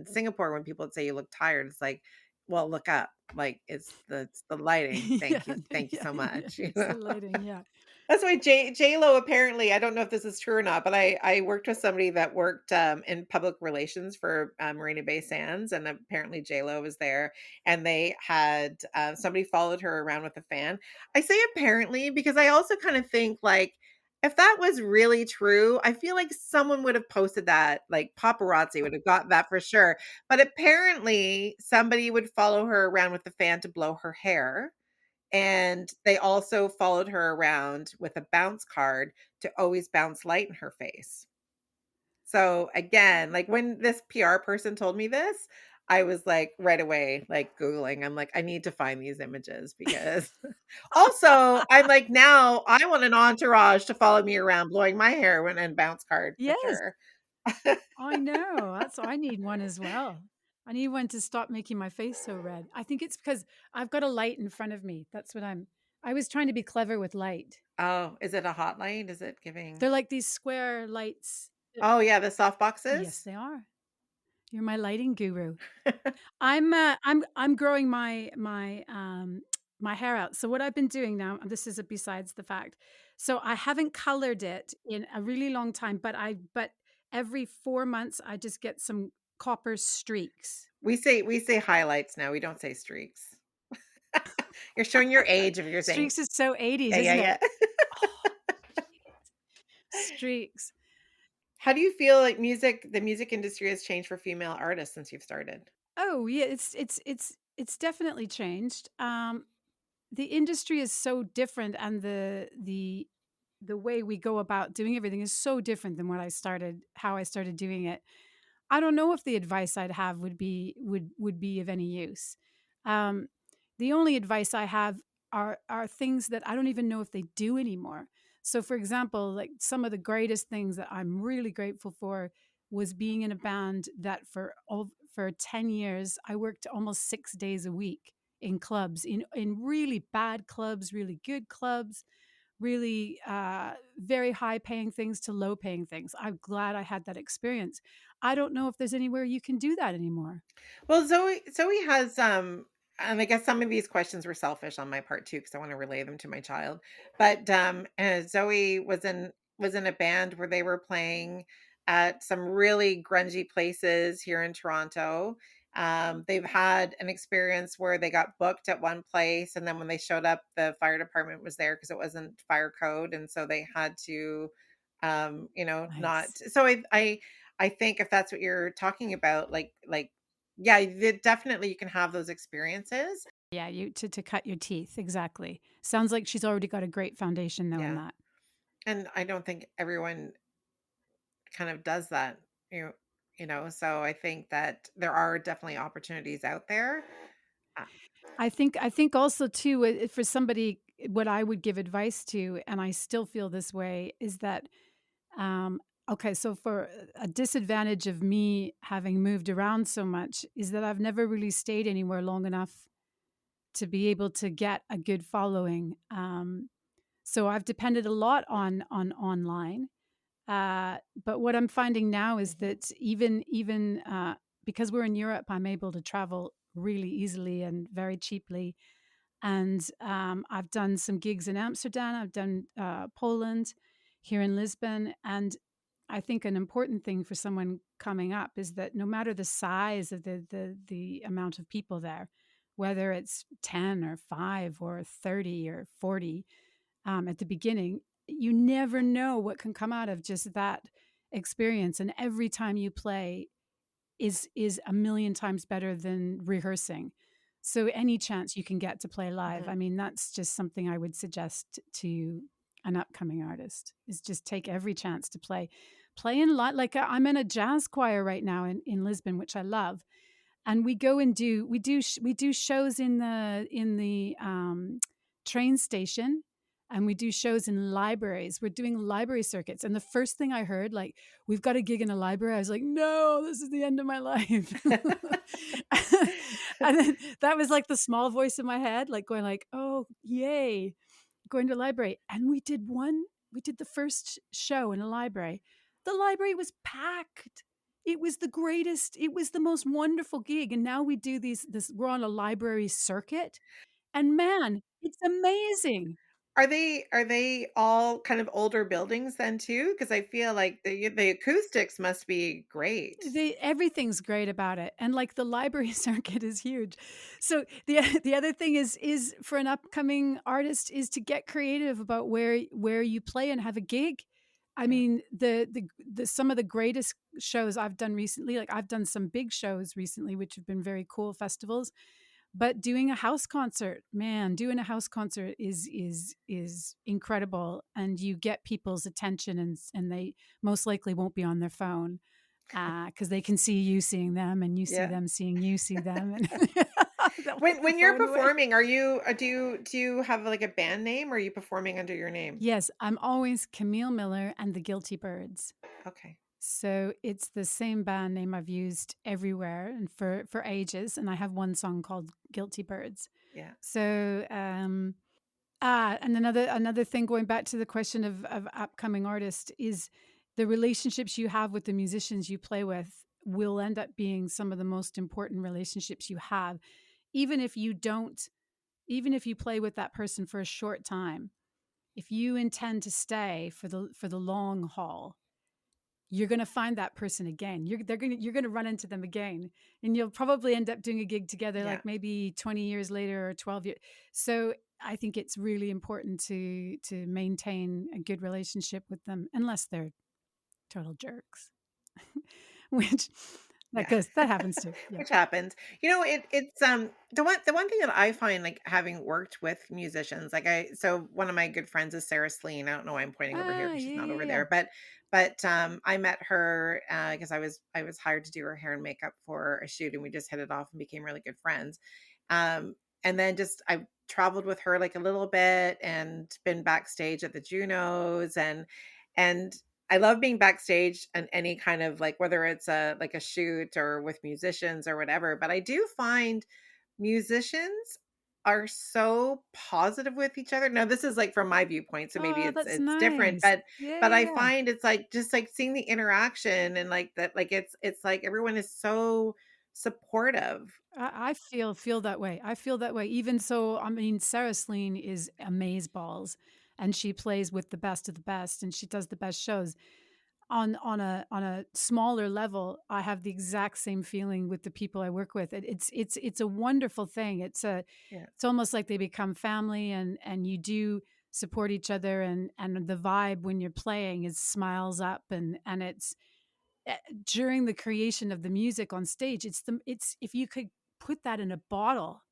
Singapore, when people would say you look tired, it's like, well, look up. Like, it's the lighting. Yeah, Thank you yeah, so yeah, much. it's the lighting, yeah. That's why J Lo, apparently, I don't know if this is true or not, but I worked with somebody that worked in public relations for Marina Bay Sands, and apparently J Lo was there, and they had somebody followed her around with a fan. I say apparently because I also kind of think, like, if that was really true, I feel like someone would have posted that, like paparazzi would have got that for sure. But apparently somebody would follow her around with the fan to blow her hair, and they also followed her around with a bounce card to always bounce light in her face. So again, like when this PR person told me this, I was like right away, like Googling. I'm like, I need to find these images, because also I'm like, now I want an entourage to follow me around blowing my hair when and bounce card for Yes, sure. I know, I need one as well. I need one to stop making my face so red. I think it's because I've got a light in front of me. I was trying to be clever with light. Oh, is it a hotline? Is it giving? They're like these square lights. Oh yeah, the soft Yes, boxes. they are. You're my lighting guru. I'm growing my hair out. So what I've been doing now, and this is a besides the fact. So I haven't colored it in a really long time, but every 4 months I just get some copper streaks. We say highlights now. We don't say streaks. You're showing your age if you're saying, Streaks is so 80s, yeah, yeah, isn't it? yeah. Oh, streaks. How do you feel like the music industry has changed for female artists since you've started? Oh, yeah, it's definitely changed. the industry is so different, and the way we go about doing everything is so different than how I started doing it. I don't know if the advice I'd have would be of any use. Um, the only advice I have are things that I don't even know if they do anymore. So, for example, like some of the greatest things that I'm really grateful for was being in a band that for 10 years I worked almost 6 days a week in clubs, in really bad clubs, really good clubs, really very high paying things to low paying things. I'm glad I had that experience. I don't know if there's anywhere you can do that anymore. Well, Zoe has and I guess some of these questions were selfish on my part too because I want to relay them to my child. But Zoe was in a band where they were playing at some really grungy places here in Toronto. They've had an experience where they got booked at one place, and then when they showed up, the fire department was there because it wasn't fire code, and so they had to, not. Nice. So I think if that's what you're talking about, yeah, definitely you can have those experiences. Yeah, you to cut your teeth. Exactly. Sounds like she's already got a great foundation though in Yeah. that. And I don't think everyone kind of does that, you know, so I think that there are definitely opportunities out there. Uh, I think also too, for somebody, what I would give advice to, and I still feel this way, is that um, okay, so for a disadvantage of me having moved around so much is that I've never really stayed anywhere long enough to be able to get a good following. So I've depended a lot on online. But what I'm finding now is mhm, that even because we're in Europe, I'm able to travel really easily and very cheaply. And I've done some gigs in Amsterdam. I've done Poland, here in Lisbon, and I think an important thing for someone coming up is that no matter the size of the amount of people there, whether it's 10 or 5 or 30 or 40, at the beginning, you never know what can come out of just that experience. And every time you play is a million times better than rehearsing. So any chance you can get to play live, mhm. I mean, that's just something I would suggest to an upcoming artist, is just take every chance to play. Play in lot like I'm in a jazz choir right now in Lisbon, which I love. And we go and we do shows in the train station, and we do shows in libraries. We're doing library circuits, and the first thing I heard, like, we've got a gig in a library, I was like, no, this is the end of my life. And then that was like the small voice in my head, like going like, oh yay, going to a library. And we did the first show in a library. The library was packed. It was the greatest, it was the most wonderful gig. And now we do we're on a library circuit. And man, it's amazing. Are they all kind of older buildings then too? Because I feel like the acoustics must be great. Everything's great about it, and, like, the library circuit is huge. So, the other thing is for an upcoming artist is to get creative about where you play and have a gig. I Yeah. mean, the some of the greatest shows I've done recently, like, I've done some big shows recently, which have been very cool festivals, but doing a house concert, man, doing a house concert is incredible, and you get people's attention, and they most likely won't be on their phone, because they can see you seeing them, and you see Yeah. them seeing you see them, and they'll put the When you're phone away. performing, are you do you have like a band name or are you performing under your name? Yes, I'm always Camille Miller and the Guilty Birds. Okay. So it's the same band name I've used everywhere and for ages, and I have one song called Guilty Birds. Yeah. So and another thing, going back to the question of upcoming artists, is the relationships you have with the musicians you play with will end up being some of the most important relationships you have, even if you don't, even if you play with that person for a short time. If you intend to stay for the long haul, you're going to find that person again. You're going to run into them again, and you'll probably end up doing a gig together, Yeah. like maybe 20 years later or 12 years. So I think it's really important to maintain a good relationship with them, unless they're total jerks, which Yeah. that happens too. Yeah. Which happens. It's the one thing that I find, like, having worked with musicians, like, one of my good friends is Sarah Slean. I don't know why I'm pointing over here Ah, because yeah, she's not yeah, over yeah. there, but I met her, because I was hired to do her hair and makeup for a shoot, and we just hit it off and became really good friends. And then just I traveled with her, like, a little bit and been backstage at the Junos, and I love being backstage and any kind of, like, whether it's a shoot or with musicians or whatever, but I do find musicians are so positive with each other. Now this is, like, from my viewpoint, so maybe Oh, it's that's it's different, nice. Yeah, but yeah, I yeah. find it's like just like seeing the interaction and like that, like it's like everyone is so supportive. I feel that way. I feel that way. Even so, I mean, Sarah Slean is amazeballs, and she plays with the best of the best, and she does the best shows. On a smaller level, I have the exact same feeling with the people I work with. It's a wonderful thing. Yeah. It's almost like they become family, and you do support each other, and the vibe when you're playing is smiles up, and it's during the creation of the music on stage. It's if you could put that in a bottle,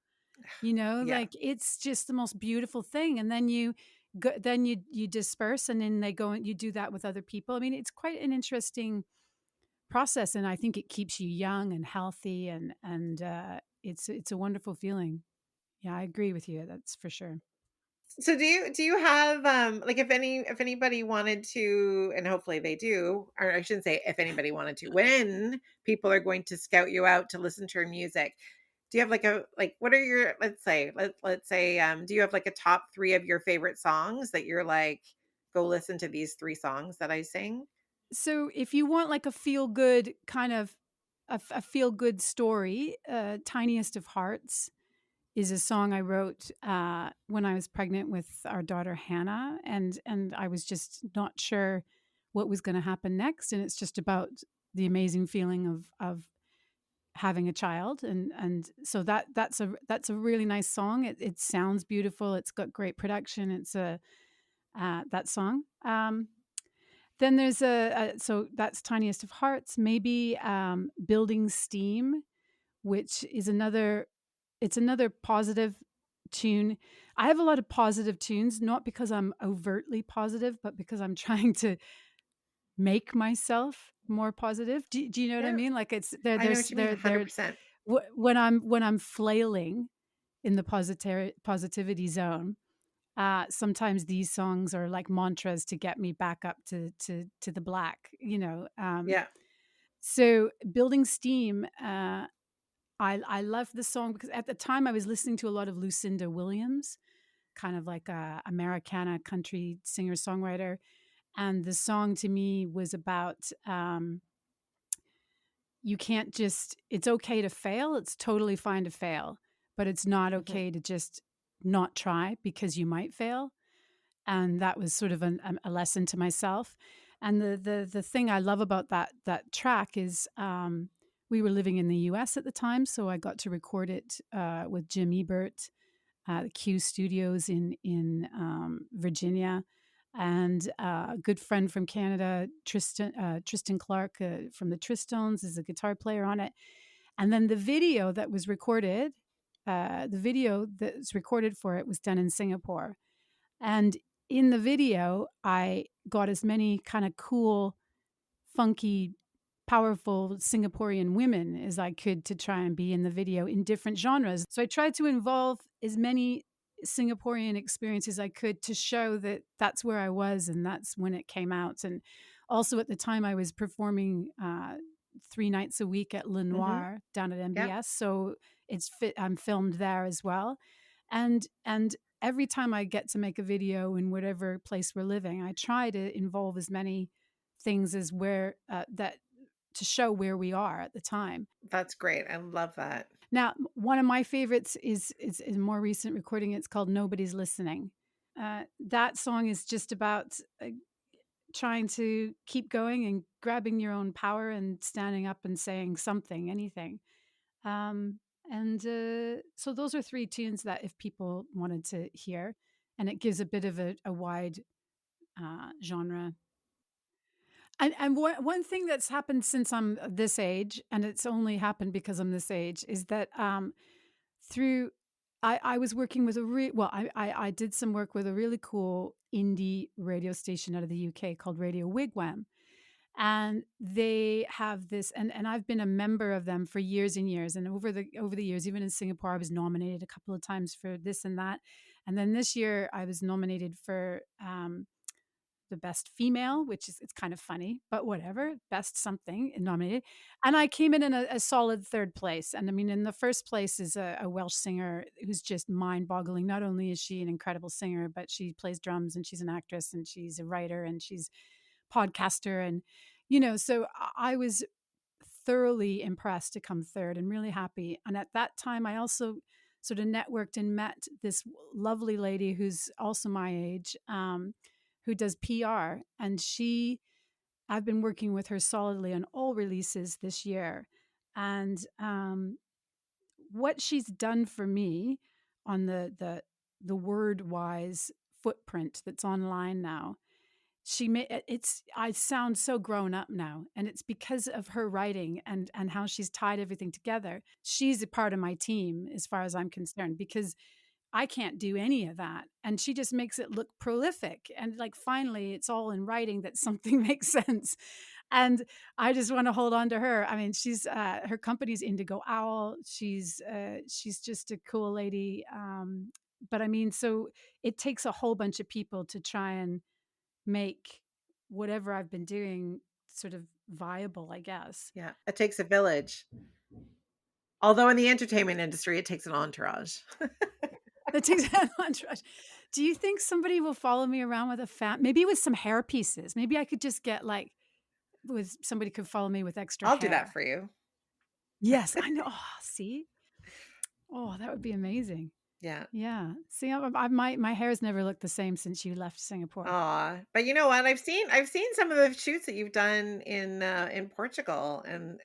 Yeah. like, it's just the most beautiful thing, and then you disperse, and then they go and you do that with other people. I mean, it's quite an interesting process, and I think it keeps you young and healthy, and it's a wonderful feeling. Yeah, I agree with you, that's for sure. So do you have, like, if anybody wanted to, and hopefully they do, or I shouldn't say if anybody wanted to, when people are going to scout you out to listen to your music, do you have what are your, let's say, do you have like a top 3 of your favorite songs that you're like, go listen to these 3 songs that I sing? So, if you want, like, a feel-good kind of a feel-good story, "Tiniest of Hearts" is a song I wrote, when I was pregnant with our daughter Hannah, and I was just not sure what was gonna happen next, and it's just about the amazing feeling of having a child, and so that's a really nice song. It sounds beautiful, it's got great production, it's a that song. Then there's so that's Tiniest of Hearts, maybe, Building Steam, which is another positive tune. I have a lot of positive tunes, not because I'm overtly positive, but because I'm trying to make myself more positive. Do you know what I Yeah, mean? Like, it's there I know there's what you mean, there 100%. when I'm flailing in the positivity zone, sometimes these songs are like mantras to get me back up to the black, Yeah. so Building Steam, I love the song because at the time I was listening to a lot of Lucinda Williams, kind of like a Americana country singer-songwriter, and the song to me was about, you can't just it's okay to fail, it's totally fine to fail, but it's not Mhm. okay to just not try because you might fail, and that was sort of a lesson to myself. And the thing I love about that track is, we were living in the U.S. at the time, so I got to record it with Jim Ebert, the Q Studios in Virginia, and a good friend from Canada, Tristan Clark from the Tristones, is a guitar player on it. And then the video that's recorded for it was done in Singapore, and in the video, I got as many kind of cool, funky, powerful Singaporean women as I could to try and be in the video in different genres. So I tried to involve as many Singaporean experiences I could to show that that's where I was and that's when it came out. And also at the time, I was performing 3 nights a week at Mhm. Lenoir down at Yep. MBS. So I'm filmed there as well. And every time I get to make a video in whatever place we're living, I try to involve as many things as where that to show where we are at the time. That's great. I love that. Now, one of my favorites is a more recent recording. It's called "Nobody's Listening." That song is just about trying to keep going and grabbing your own power and standing up and saying something, anything. Um, and so those are 3 tunes that if people wanted to hear, and it gives a bit of a wide genre. And one thing that's happened since I'm this age, and it's only happened because I'm this age, is that, through I was working with a well, I did some work with a really cool indie radio station out of the UK called Radio Wigwam, and they have this, and I've been a member of them for years and years, and over the years, even in Singapore, I was nominated a couple of times for this and that, and then this year I was nominated for, the best female, which is it's kind of funny, but whatever, best something nominated. And I came in a solid third place. And I mean, in the first place is a Welsh singer who's just mind boggling. Not only is she an incredible singer, but she plays drums and she's an actress and she's a writer and she's podcaster. And, so I was thoroughly impressed to come third and really happy. And at that time, I also sort of networked and met this lovely lady who's also my age, who does PR. And I've been working with her solidly on all releases this year. And what she's done for me on the word wise footprint that's online now, she made it's I sound so grown up now, and it's because of her writing and how she's tied everything together. She's a part of my team as far as I'm concerned, because I can't do any of that, and she just makes it look prolific, and like finally it's all in writing that something makes sense. And I just want to hold on to her. I mean, she's her company's Indigo Owl. She's just a cool lady. But I mean, so it takes a whole bunch of people to try and make whatever I've been doing sort of viable, I guess. Yeah, it takes a village. Although in the entertainment industry, it takes an entourage. That takes an entourage. Do you think somebody will follow me around with a maybe with some hair pieces? Maybe I could just get like with somebody could follow me with extra I'll do that hair. for you. Yes, I know. Oh, see? Oh, that would be amazing. Yeah. Yeah. See, my hair's never looked the same since you left Singapore. Aw, but you know what? I've seen some of the shoots that you've done in Portugal, and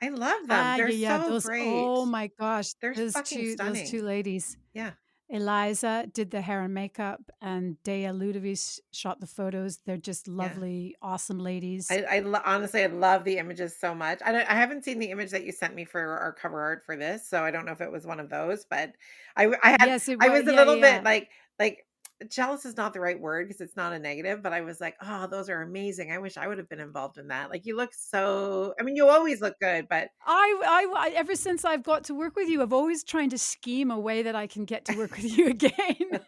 I love them. Ah, They're yeah, yeah. so Those, great. oh my gosh, They're fucking those two stunning. ladies. Yeah. Eliza did the hair and makeup, and Dea Ludovic shot the photos. They're just Yeah. lovely, awesome ladies. Honestly, I love the images so much. I haven't seen the image that you sent me for our cover art for this, so I don't know if it was one of those, but Yes, it I was. was a Yeah, little bit yeah. like jealous is not the right word because it's not a negative, but I was like, oh, those are amazing. I wish I would have been involved in that. Like you look so, I mean, you always look good, but Ever since I've got to work with you, I've always trying to scheme a way that I can get to work with you again. well,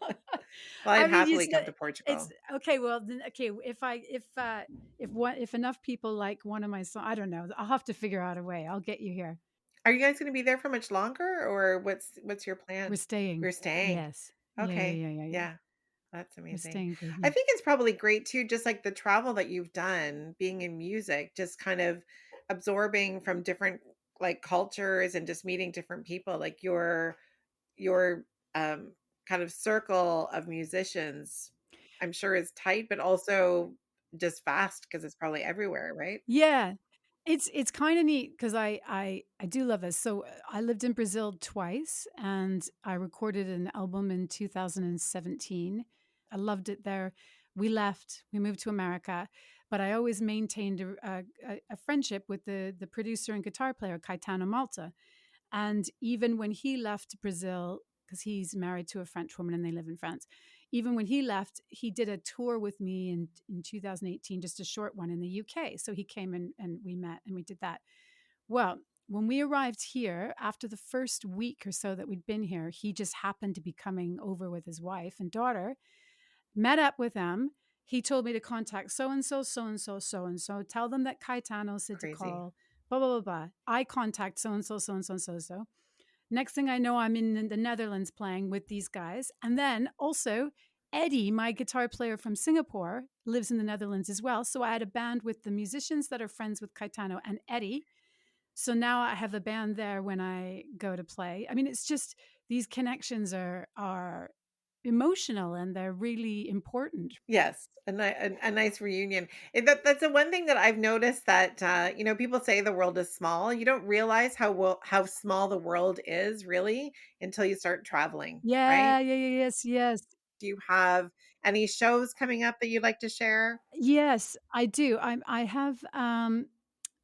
I I'd mean, happily come to it's Portugal. okay. Well, then, okay. If enough people like one of my songs, I don't know. I'll have to figure out a way. I'll get you here. Are you guys going to be there for much longer, or what's your We're plan? staying. You're staying. Yes. Yeah. Yeah. Okay. Yeah. Yeah. Yeah. Yeah. That's We're amazing. staying for. I Yeah. think it's probably great too, just like the travel that you've done, being in music, just kind of absorbing from different like cultures and just meeting different people. Like your kind of circle of musicians, I'm sure is tight, but also just vast because it's probably everywhere, right? Yeah. It's kinda neat because I do love this. So, I lived in Brazil twice, and I recorded an album in 2017. I loved it there. We left, we moved to America, but I always maintained a friendship with the producer and guitar player, Caetano Malta. And even when he left Brazil, because he's married to a French woman and they live in France, even when he left, he did a tour with me in 2018, just a short one in the UK. So he came and we met and we did that. Well, when we arrived here, after the first week or so that we'd been here, he just happened to be coming over with his wife and daughter, met up with them. He told me to contact so and so, so and so, so and so, tell them that Caetano said to Crazy. call, blah, blah, blah, blah. I contact so and so, so and so, so and so. Next thing I know, I'm in the Netherlands playing with these guys. And then also, Eddie, my guitar player from Singapore, lives in the Netherlands as well. So I had a band with the musicians that are friends with Caetano and Eddie. So now I have a band there when I go to play. I mean, it's just these connections are emotional and they're really important. Yes, a nice reunion. That's the one thing that I've noticed that people say the world is small. You don't realize how small the world is really until you start traveling, right? Yeah, yeah, yeah, yes, yes. You have Any shows coming up that you'd like to share? Yes, I do. I have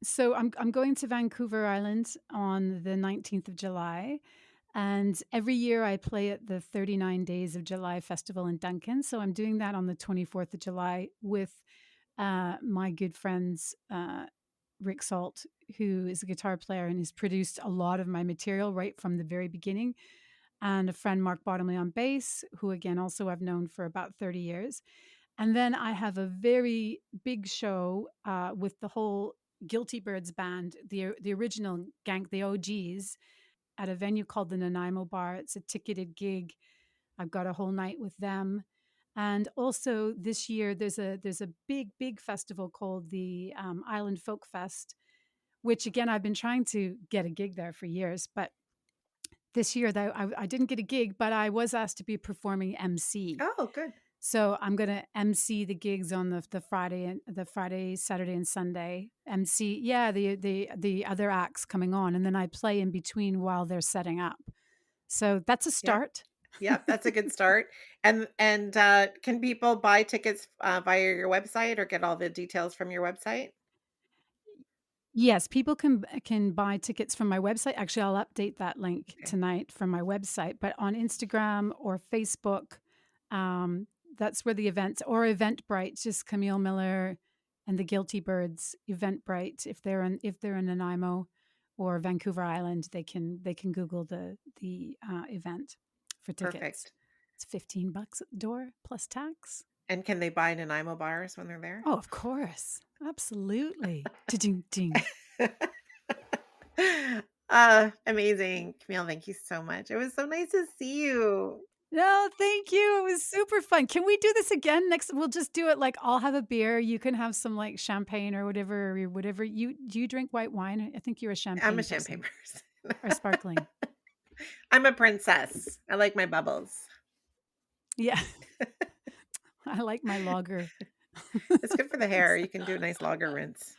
so I'm going to Vancouver Island on the 19th of July. And every year I play at the 39 Days of July Festival in Duncan. So I'm doing that on the 24th of July with my good friends, Rick Salt, who is a guitar player and has produced a lot of my material right from the very beginning, and a friend, Mark Bottomley, on bass, who again also I've known for about 30 years. And then I have a very big show with the whole Guilty Birds band, the original gang, the OGs, at a venue called the Nanaimo Bar. It's a ticketed gig. I've got a whole night with them. And also this year, there's a big festival called the Island Folk Fest, which again I've been trying to get a gig there for years. But this year, though, I didn't get a gig, but I was asked to be performing MC. Oh, good. So I'm gonna MC the gigs on the Friday, Saturday, and Sunday. MC, yeah, the other acts coming on, and then I play in between while they're setting up. So that's a Yep. start. Yep, that's a good start. And can people buy tickets via your website or get all the details from your website? Yes, people can buy tickets from my website. Actually, I'll update that link Okay. tonight from my website. But on Instagram or Facebook, um, that's where the events, or Eventbrite, just Camille Miller and the Guilty Birds. Eventbrite, if they're in Nanaimo or Vancouver Island, they can Google the event for tickets. Perfect. It's $15 at the door plus tax. And can they buy Nanaimo bars when they're there? Oh, of course, absolutely. Ding ding. Amazing. Camille, thank you so much. It was so nice to see you. No, thank you. It was super fun. Can we do this again next? We'll just do it like I'll have a beer. You can have some like champagne or whatever, you do. You drink white wine? I think you're a I'm a champagne champagne person person. or sparkling. I'm a princess. I like my bubbles. Yeah. I like my lager. It's good for the hair. You can do a nice lager rinse.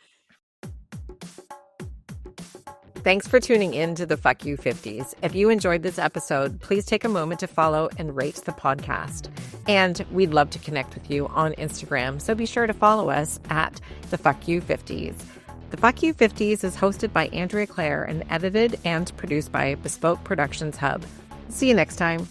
Thanks for tuning in to the Fuck You 50s. If you enjoyed this episode, please take a moment to follow and rate the podcast. And we'd love to connect with you on Instagram, so be sure to follow us at the Fuck You 50s. The Fuck You 50s is hosted by Andrea Claire and edited and produced by Bespoke Productions Hub. See you next time.